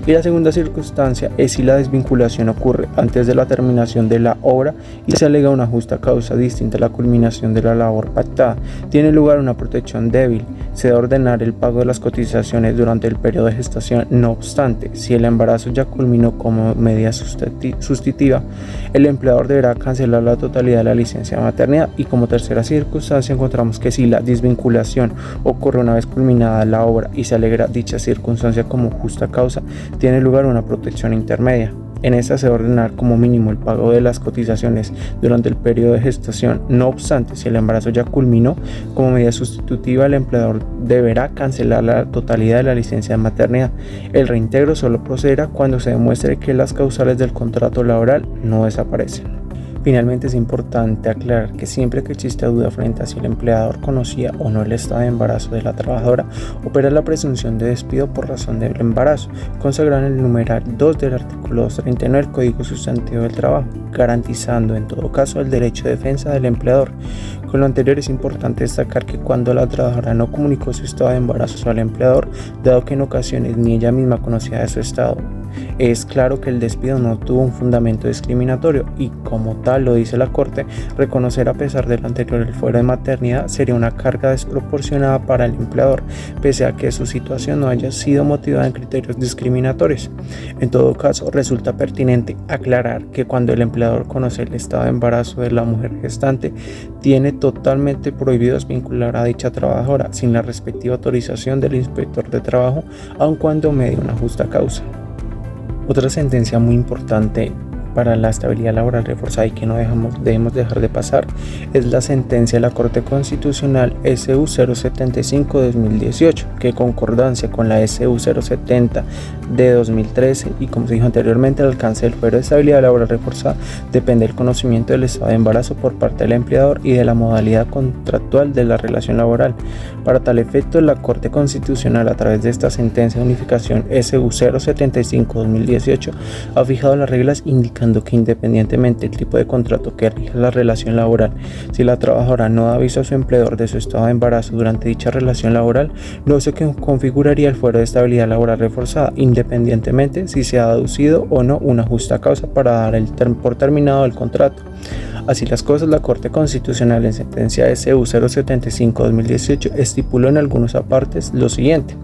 Y la segunda circunstancia es si la desvinculación ocurre antes de la terminación de la obra y se alega una justa causa distinta a la culminación de la labor pactada. Tiene lugar una protección débil. Se debe ordenar el pago de las cotizaciones durante el periodo de gestación. No obstante, si el embarazo ya culminó como medida sustitutiva, el empleador deberá cancelar la totalidad de la licencia de maternidad. Y como tercera circunstancia encontramos que si la desvinculación ocurre una vez culminada la obra y se alegra dicha circunstancia como justa causa, tiene lugar una protección intermedia. En esta se debe ordenar como mínimo el pago de las cotizaciones durante el periodo de gestación. No obstante, si el embarazo ya culminó, como medida sustitutiva, el empleador deberá cancelar la totalidad de la licencia de maternidad. El reintegro solo procederá cuando se demuestre que las causales del contrato laboral no desaparecen. Finalmente, es importante aclarar que siempre que exista duda frente a si el empleador conocía o no el estado de embarazo de la trabajadora, opera la presunción de despido por razón del embarazo, consagrada en el numeral 2 del artículo 239 del Código Sustantivo del Trabajo, garantizando en todo caso el derecho de defensa del empleador. Con lo anterior, es importante destacar que cuando la trabajadora no comunicó su estado de embarazo al empleador, dado que en ocasiones ni ella misma conocía de su estado, es claro que el despido no tuvo un fundamento discriminatorio y, como tal lo dice la Corte, reconocer a pesar del anterior el fuero de maternidad sería una carga desproporcionada para el empleador, pese a que su situación no haya sido motivada en criterios discriminatorios. En todo caso, resulta pertinente aclarar que cuando el empleador conoce el estado de embarazo de la mujer gestante, tiene totalmente prohibido vincular a dicha trabajadora sin la respectiva autorización del inspector de trabajo, aun cuando medie una justa causa. Otra sentencia muy importante para la estabilidad laboral reforzada y que no debemos dejar de pasar es la sentencia de la Corte Constitucional SU 075-2018, que en concordancia con la SU 070 de 2013 y como se dijo anteriormente, el alcance del fuero de estabilidad laboral reforzada depende del conocimiento del estado de embarazo por parte del empleador y de la modalidad contractual de la relación laboral. Para tal efecto, la Corte Constitucional, a través de esta sentencia de unificación SU 075-2018, ha fijado las reglas indicando que independientemente del tipo de contrato que rija la relación laboral, si la trabajadora no da aviso a su empleador de su estado de embarazo durante dicha relación laboral, no se configuraría el fuero de estabilidad laboral reforzada, independientemente si se ha deducido o no una justa causa para dar por terminado el contrato. Así las cosas, la Corte Constitucional en sentencia SU 075-2018 estipuló en algunos apartes lo siguiente: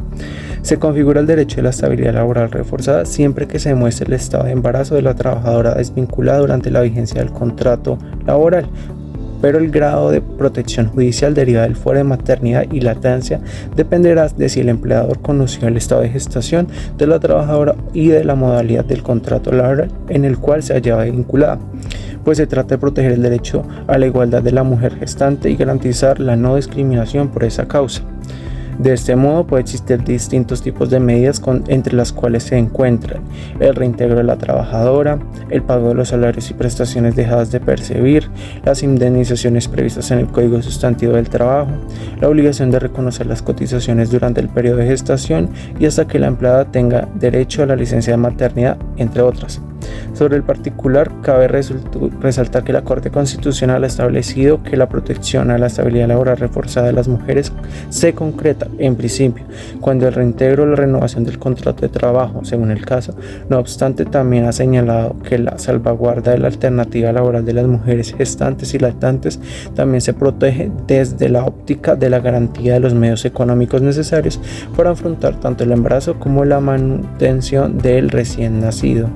se configura el derecho de la estabilidad laboral reforzada siempre que se demuestre el estado de embarazo de la trabajadora desvinculada durante la vigencia del contrato laboral, pero el grado de protección judicial derivada del fuero de maternidad y lactancia dependerá de si el empleador conoció el estado de gestación de la trabajadora y de la modalidad del contrato laboral en el cual se hallaba vinculada, pues se trata de proteger el derecho a la igualdad de la mujer gestante y garantizar la no discriminación por esa causa. De este modo puede existir distintos tipos de medidas entre las cuales se encuentran el reintegro de la trabajadora, el pago de los salarios y prestaciones dejadas de percibir, las indemnizaciones previstas en el Código Sustantivo del Trabajo, la obligación de reconocer las cotizaciones durante el periodo de gestación y hasta que la empleada tenga derecho a la licencia de maternidad, entre otras. Sobre el particular, cabe resaltar que la Corte Constitucional ha establecido que la protección a la estabilidad laboral reforzada de las mujeres se concreta, en principio, cuando el reintegro o la renovación del contrato de trabajo, según el caso. No obstante, también ha señalado que la salvaguarda de la alternativa laboral de las mujeres gestantes y lactantes también se protege desde la óptica de la garantía de los medios económicos necesarios para afrontar tanto el embarazo como la manutención del recién nacido.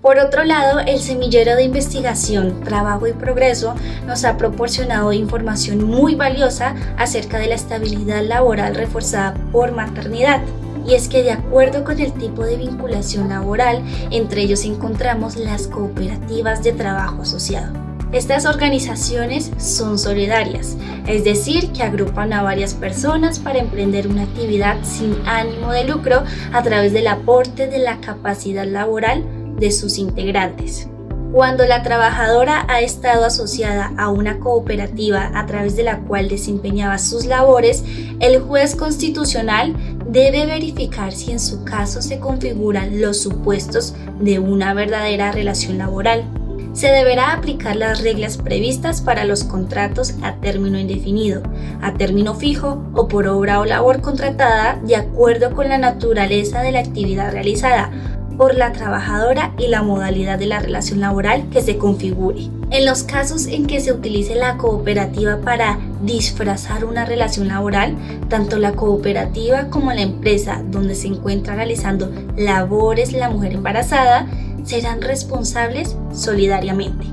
Por otro lado, el semillero de investigación, trabajo y progreso nos ha proporcionado información muy valiosa acerca de la estabilidad laboral reforzada por maternidad. Y es que de acuerdo con el tipo de vinculación laboral, entre ellos encontramos las cooperativas de trabajo asociado. Estas organizaciones son solidarias, es decir, que agrupan a varias personas para emprender una actividad sin ánimo de lucro a través del aporte de la capacidad laboral de sus integrantes. Cuando la trabajadora ha estado asociada a una cooperativa a través de la cual desempeñaba sus labores, el juez constitucional debe verificar si en su caso se configuran los supuestos de una verdadera relación laboral. Se deberá aplicar las reglas previstas para los contratos a término indefinido, a término fijo o por obra o labor contratada de acuerdo con la naturaleza de la actividad realizada por la trabajadora y la modalidad de la relación laboral que se configure. En los casos en que se utilice la cooperativa para disfrazar una relación laboral, tanto la cooperativa como la empresa donde se encuentra realizando labores la mujer embarazada serán responsables solidariamente.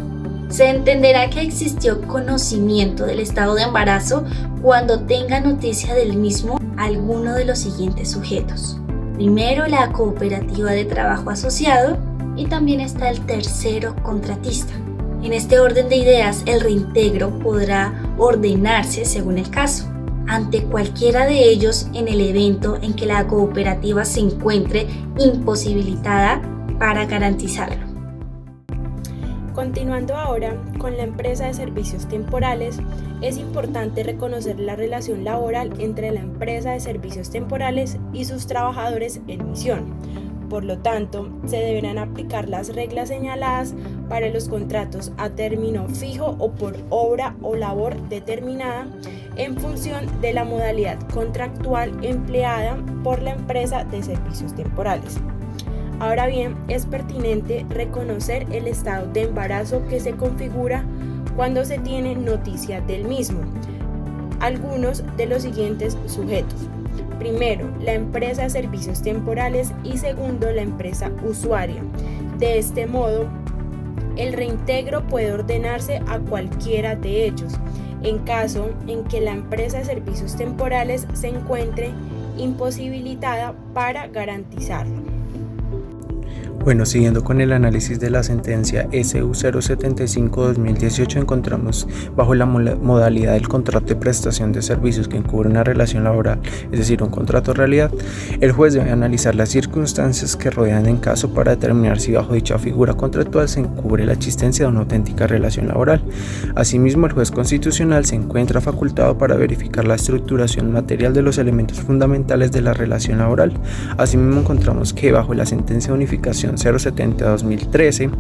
Se entenderá que existió conocimiento del estado de embarazo cuando tenga noticia del mismo alguno de los siguientes sujetos. Primero, la cooperativa de trabajo asociado, y también está el tercero, contratista. En este orden de ideas, el reintegro podrá ordenarse según el caso, ante cualquiera de ellos en el evento en que la cooperativa se encuentre imposibilitada para garantizarlo. Continuando ahora con la empresa de servicios temporales, es importante reconocer la relación laboral entre la empresa de servicios temporales y sus trabajadores en misión. Por lo tanto, se deberán aplicar las reglas señaladas para los contratos a término fijo o por obra o labor determinada en función de la modalidad contractual empleada por la empresa de servicios temporales. Ahora bien, es pertinente reconocer el estado de embarazo que se configura cuando se tiene noticia del mismo. Algunos de los siguientes sujetos. Primero, la empresa de servicios temporales y segundo, la empresa usuaria. De este modo, el reintegro puede ordenarse a cualquiera de ellos, en caso en que la empresa de servicios temporales se encuentre imposibilitada para garantizarlo. Bueno, siguiendo con el análisis de la sentencia SU 075-2018, encontramos bajo la modalidad del contrato de prestación de servicios que encubre una relación laboral, es decir, un contrato de realidad, el juez debe analizar las circunstancias que rodean en caso para determinar si bajo dicha figura contractual se encubre la existencia de una auténtica relación laboral. Asimismo, el juez constitucional se encuentra facultado para verificar la estructuración material de los elementos fundamentales de la relación laboral. Asimismo, encontramos que bajo la sentencia de unificación 070-2013,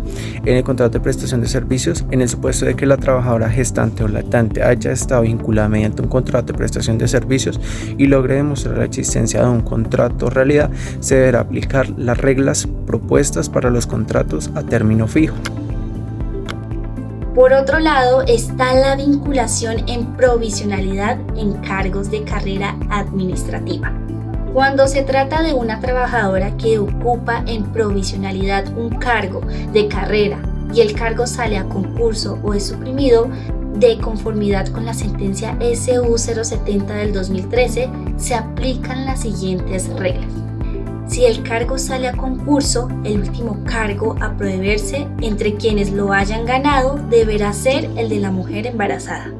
en el contrato de prestación de servicios, en el supuesto de que la trabajadora gestante o lactante haya estado vinculada mediante un contrato de prestación de servicios y logre demostrar la existencia de un contrato realidad, se deberá aplicar las reglas propuestas para los contratos a término fijo. Por otro lado, está la vinculación en provisionalidad en cargos de carrera administrativa. Cuando se trata de una trabajadora que ocupa en provisionalidad un cargo de carrera y el cargo sale a concurso o es suprimido, de conformidad con la sentencia SU 070 del 2013, se aplican las siguientes reglas. Si el cargo sale a concurso, el último cargo a proveerse entre quienes lo hayan ganado deberá ser el de la mujer embarazada,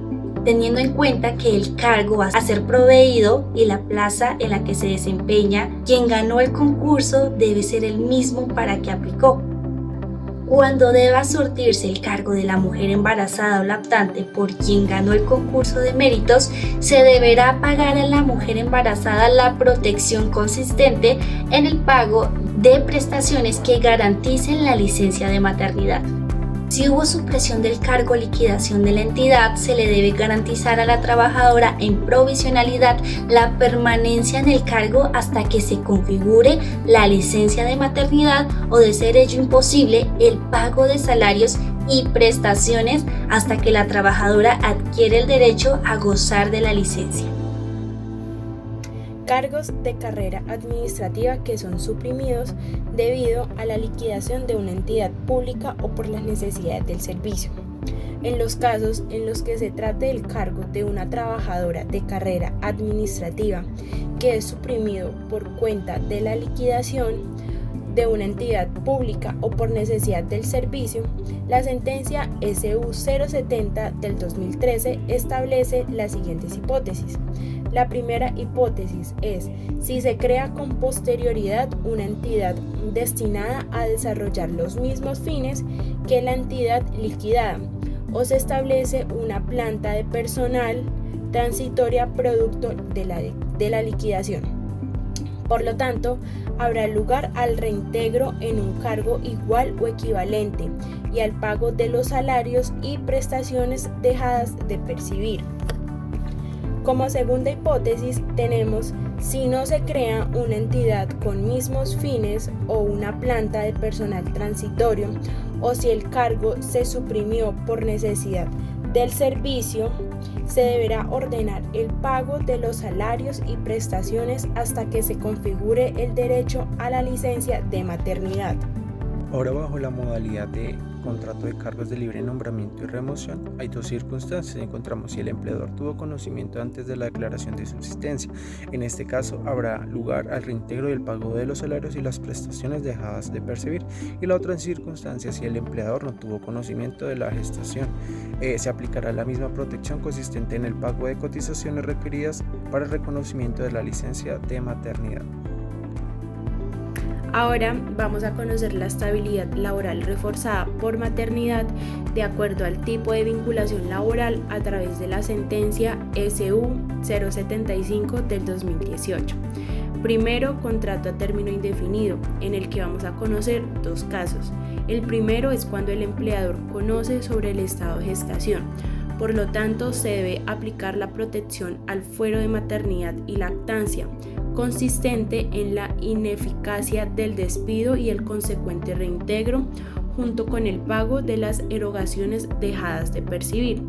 teniendo en cuenta que el cargo va a ser proveído y la plaza en la que se desempeña quien ganó el concurso debe ser el mismo para que aplicó. Cuando deba surtirse el cargo de la mujer embarazada o lactante por quien ganó el concurso de méritos, se deberá pagar a la mujer embarazada la protección consistente en el pago de prestaciones que garanticen la licencia de maternidad. Si hubo supresión del cargo o liquidación de la entidad, se le debe garantizar a la trabajadora en provisionalidad la permanencia en el cargo hasta que se configure la licencia de maternidad o, de ser ello imposible, el pago de salarios y prestaciones hasta que la trabajadora adquiere el derecho a gozar de la licencia. Cargos de carrera administrativa que son suprimidos debido a la liquidación de una entidad pública o por las necesidades del servicio. En los casos en los que se trate del cargo de una trabajadora de carrera administrativa que es suprimido por cuenta de la liquidación de una entidad pública o por necesidad del servicio, la sentencia SU 070 del 2013 establece las siguientes hipótesis. La primera hipótesis es si se crea con posterioridad una entidad destinada a desarrollar los mismos fines que la entidad liquidada, o se establece una planta de personal transitoria producto de la liquidación. Por lo tanto, habrá lugar al reintegro en un cargo igual o equivalente y al pago de los salarios y prestaciones dejadas de percibir. Como segunda hipótesis tenemos si no se crea una entidad con mismos fines o una planta de personal transitorio, o si el cargo se suprimió por necesidad del servicio, se deberá ordenar el pago de los salarios y prestaciones hasta que se configure el derecho a la licencia de maternidad. Ahora, bajo la modalidad de contrato de cargos de libre nombramiento y remoción, hay dos circunstancias. Encontramos si el empleador tuvo conocimiento antes de la declaración de subsistencia. En este caso, habrá lugar al reintegro del pago de los salarios y las prestaciones dejadas de percibir. Y la otra circunstancia, si el empleador no tuvo conocimiento de la gestación, se aplicará la misma protección consistente en el pago de cotizaciones requeridas para el reconocimiento de la licencia de maternidad. Ahora vamos a conocer la estabilidad laboral reforzada por maternidad de acuerdo al tipo de vinculación laboral a través de la sentencia SU 075 del 2018. Primero, contrato a término indefinido, en el que vamos a conocer dos casos. El primero es cuando el empleador conoce sobre el estado de gestación. Por lo tanto, se debe aplicar la protección al fuero de maternidad y lactancia, consistente en la ineficacia del despido y el consecuente reintegro, junto con el pago de las erogaciones dejadas de percibir.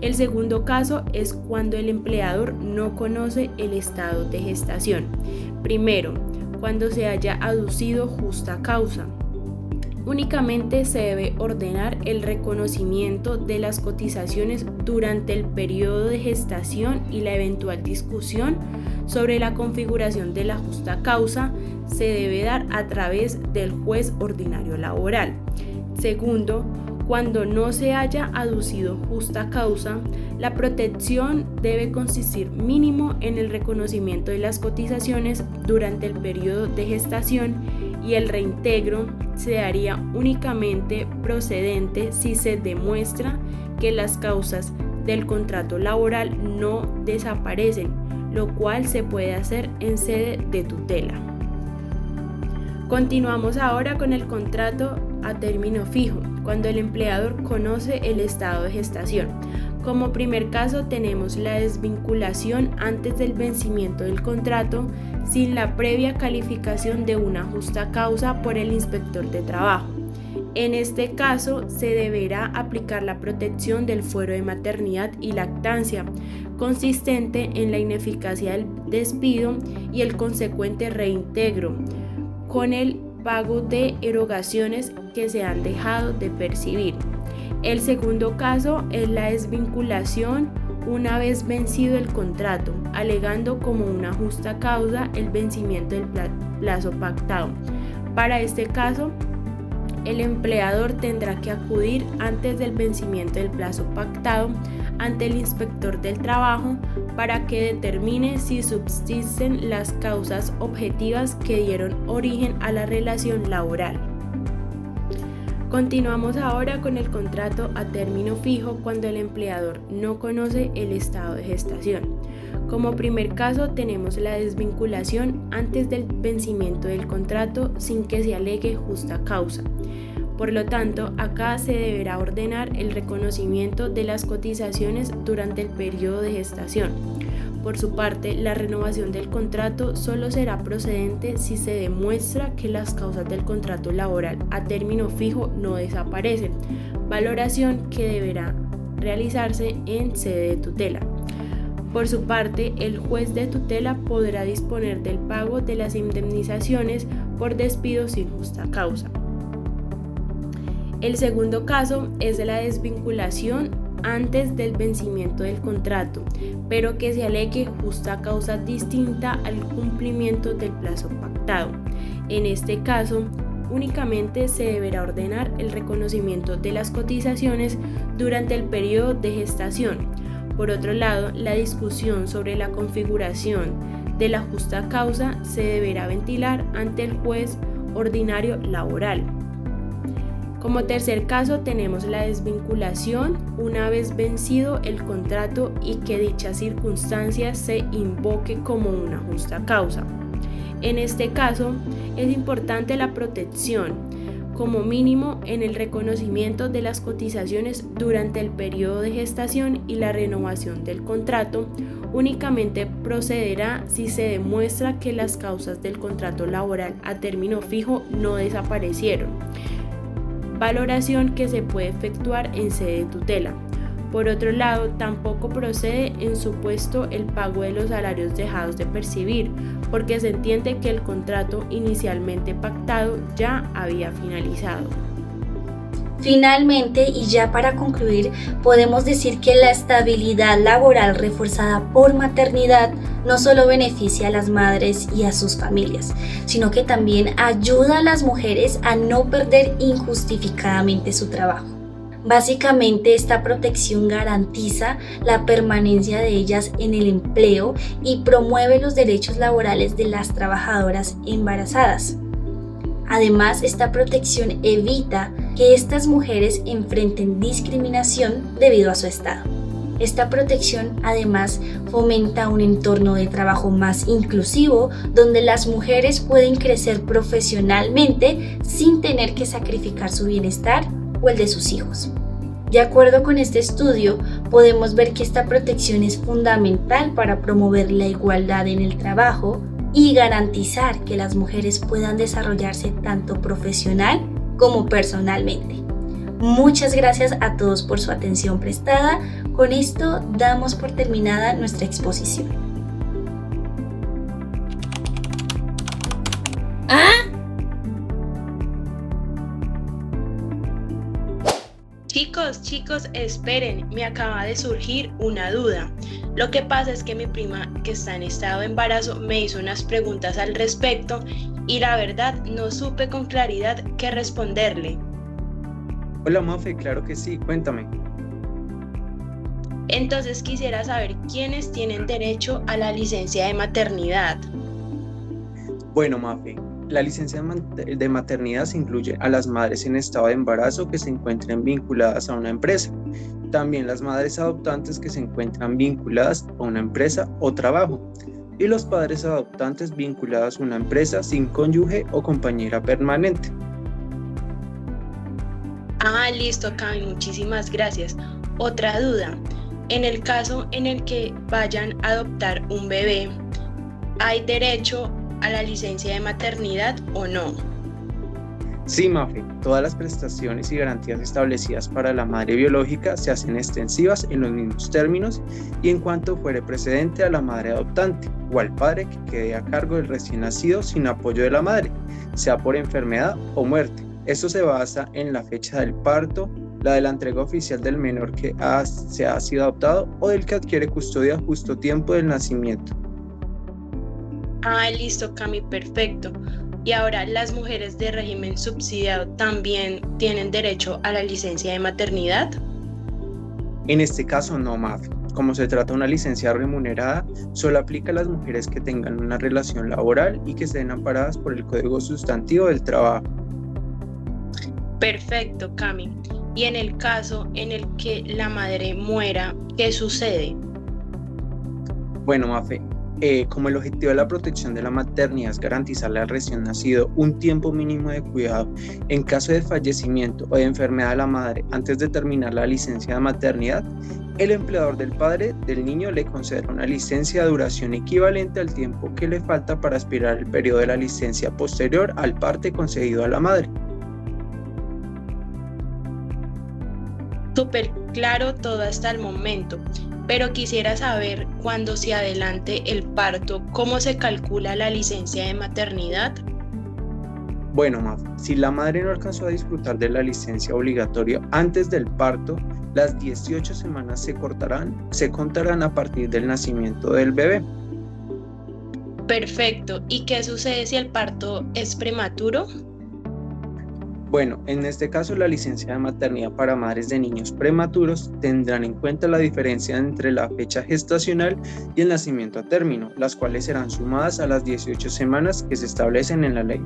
El segundo caso es cuando el empleador no conoce el estado de gestación. Primero, cuando se haya aducido justa causa. Únicamente se debe ordenar el reconocimiento de las cotizaciones durante el periodo de gestación y la eventual discusión sobre la configuración de la justa causa se debe dar a través del juez ordinario laboral. Segundo, cuando no se haya aducido justa causa, la protección debe consistir mínimo en el reconocimiento de las cotizaciones durante el periodo de gestación y el reintegro se haría únicamente procedente si se demuestra que las causas del contrato laboral no desaparecen, lo cual se puede hacer en sede de tutela. Continuamos ahora con el contrato a término fijo, cuando el empleador conoce el estado de gestación. Como primer caso tenemos la desvinculación antes del vencimiento del contrato sin la previa calificación de una justa causa por el inspector de trabajo. En este caso se deberá aplicar la protección del fuero de maternidad y lactancia, consistente en la ineficacia del despido y el consecuente reintegro, con el pago de erogaciones que se han dejado de percibir. El segundo caso es la desvinculación una vez vencido el contrato, alegando como una justa causa el vencimiento del plazo pactado. Para este caso, el empleador tendrá que acudir antes del vencimiento del plazo pactado ante el inspector del trabajo para que determine si subsisten las causas objetivas que dieron origen a la relación laboral. Continuamos ahora con el contrato a término fijo cuando el empleador no conoce el estado de gestación. Como primer caso tenemos la desvinculación antes del vencimiento del contrato sin que se alegue justa causa. Por lo tanto, acá se deberá ordenar el reconocimiento de las cotizaciones durante el periodo de gestación. Por su parte, la renovación del contrato solo será procedente si se demuestra que las causas del contrato laboral a término fijo no desaparecen, valoración que deberá realizarse en sede de tutela. Por su parte, el juez de tutela podrá disponer del pago de las indemnizaciones por despido sin justa causa. El segundo caso es la desvinculación antes del vencimiento del contrato, pero que se alegue justa causa distinta al cumplimiento del plazo pactado. En este caso, únicamente se deberá ordenar el reconocimiento de las cotizaciones durante el periodo de gestación. Por otro lado, la discusión sobre la configuración de la justa causa se deberá ventilar ante el juez ordinario laboral. Como tercer caso tenemos la desvinculación una vez vencido el contrato y que dicha circunstancia se invoque como una justa causa. En este caso es importante la protección, como mínimo en el reconocimiento de las cotizaciones durante el periodo de gestación y la renovación del contrato únicamente procederá si se demuestra que las causas del contrato laboral a término fijo no desaparecieron. Valoración que se puede efectuar en sede de tutela. Por otro lado, tampoco procede en supuesto el pago de los salarios dejados de percibir, porque se entiende que el contrato inicialmente pactado ya había finalizado. Finalmente, y ya para concluir, podemos decir que la estabilidad laboral reforzada por maternidad no solo beneficia a las madres y a sus familias, sino que también ayuda a las mujeres a no perder injustificadamente su trabajo. Básicamente, esta protección garantiza la permanencia de ellas en el empleo y promueve los derechos laborales de las trabajadoras embarazadas. Además, esta protección evita que estas mujeres enfrenten discriminación debido a su estado. Esta protección además fomenta un entorno de trabajo más inclusivo donde las mujeres pueden crecer profesionalmente sin tener que sacrificar su bienestar o el de sus hijos. De acuerdo con este estudio, podemos ver que esta protección es fundamental para promover la igualdad en el trabajo y garantizar que las mujeres puedan desarrollarse tanto profesional como personalmente. Muchas gracias a todos por su atención prestada. Con esto damos por terminada nuestra exposición. Chicos, esperen, me acaba de surgir una duda. Lo que pasa es que mi prima, que está en estado de embarazo, me hizo unas preguntas al respecto y la verdad no supe con claridad qué responderle. Hola Mafe, claro que sí, cuéntame. Entonces quisiera saber quiénes tienen derecho a la licencia de maternidad. Bueno Mafe, la licencia de maternidad se incluye a las madres en estado de embarazo que se encuentren vinculadas a una empresa, también las madres adoptantes que se encuentran vinculadas a una empresa o trabajo, y los padres adoptantes vinculados a una empresa sin cónyuge o compañera permanente. Listo, Cami, muchísimas gracias. Otra duda, en el caso en el que vayan a adoptar un bebé, ¿hay derecho a la licencia de maternidad o no? Sí, Mafe, todas las prestaciones y garantías establecidas para la madre biológica se hacen extensivas en los mismos términos y en cuanto fuere precedente a la madre adoptante o al padre que quede a cargo del recién nacido sin apoyo de la madre, sea por enfermedad o muerte. Esto se basa en la fecha del parto, la de la entrega oficial del menor que se ha sido adoptado o del que adquiere custodia justo tiempo del nacimiento. Listo, Cami, perfecto. Y ahora, ¿las mujeres de régimen subsidiado también tienen derecho a la licencia de maternidad? En este caso no, Mafe. Como se trata de una licencia remunerada, solo aplica a las mujeres que tengan una relación laboral y que estén amparadas por el Código Sustantivo del Trabajo. Perfecto, Cami. Y en el caso en el que la madre muera, ¿qué sucede? Bueno, Mafe, como el objetivo de la protección de la maternidad es garantizarle al recién nacido un tiempo mínimo de cuidado en caso de fallecimiento o de enfermedad de la madre antes de terminar la licencia de maternidad, el empleador del padre del niño le concederá una licencia de duración equivalente al tiempo que le falta para expirar el periodo de la licencia posterior al parte concedido a la madre. Súper claro todo hasta el momento, pero quisiera saber cuándo se adelante el parto, ¿cómo se calcula la licencia de maternidad? Bueno, Mafe, si la madre no alcanzó a disfrutar de la licencia obligatoria antes del parto, las 18 semanas se contarán a partir del nacimiento del bebé. Perfecto. ¿Y qué sucede si el parto es prematuro? Bueno, en este caso la licencia de maternidad para madres de niños prematuros tendrán en cuenta la diferencia entre la fecha gestacional y el nacimiento a término, las cuales serán sumadas a las 18 semanas que se establecen en la ley.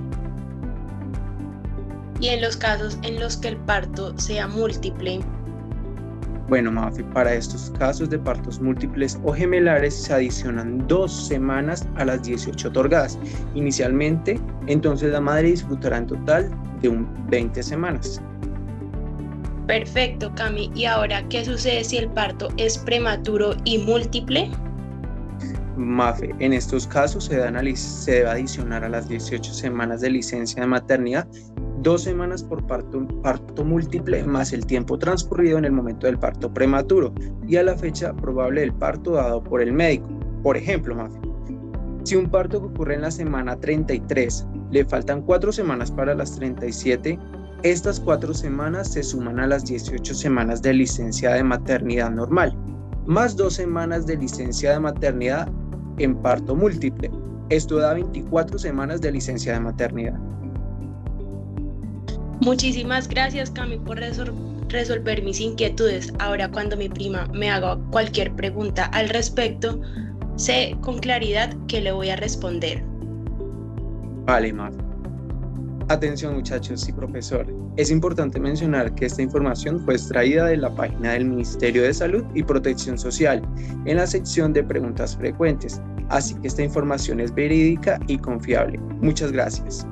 ¿Y en los casos en los que el parto sea múltiple? Bueno, Mafe, para estos casos de partos múltiples o gemelares se adicionan 2 semanas a las 18 otorgadas inicialmente, entonces la madre disfrutará en total de 20 semanas. Perfecto, Cami. ¿Y ahora qué sucede si el parto es prematuro y múltiple? Mafe, en estos casos se debe adicionar a las 18 semanas de licencia de maternidad 2 semanas por parto múltiple más el tiempo transcurrido en el momento del parto prematuro y a la fecha probable del parto dado por el médico. Por ejemplo, Mafe, si un parto que ocurre en la semana 33 le faltan 4 semanas para las 37, estas 4 semanas se suman a las 18 semanas de licencia de maternidad normal, más 2 semanas de licencia de maternidad en parto múltiple. Esto da 24 semanas de licencia de maternidad. Muchísimas gracias, Cami, por resolver mis inquietudes. Ahora, cuando mi prima me haga cualquier pregunta al respecto, sé con claridad qué le voy a responder. Vale, Mafe. Atención, muchachos y profesor. Es importante mencionar que esta información fue extraída de la página del Ministerio de Salud y Protección Social en la sección de preguntas frecuentes, así que esta información es verídica y confiable. Muchas gracias.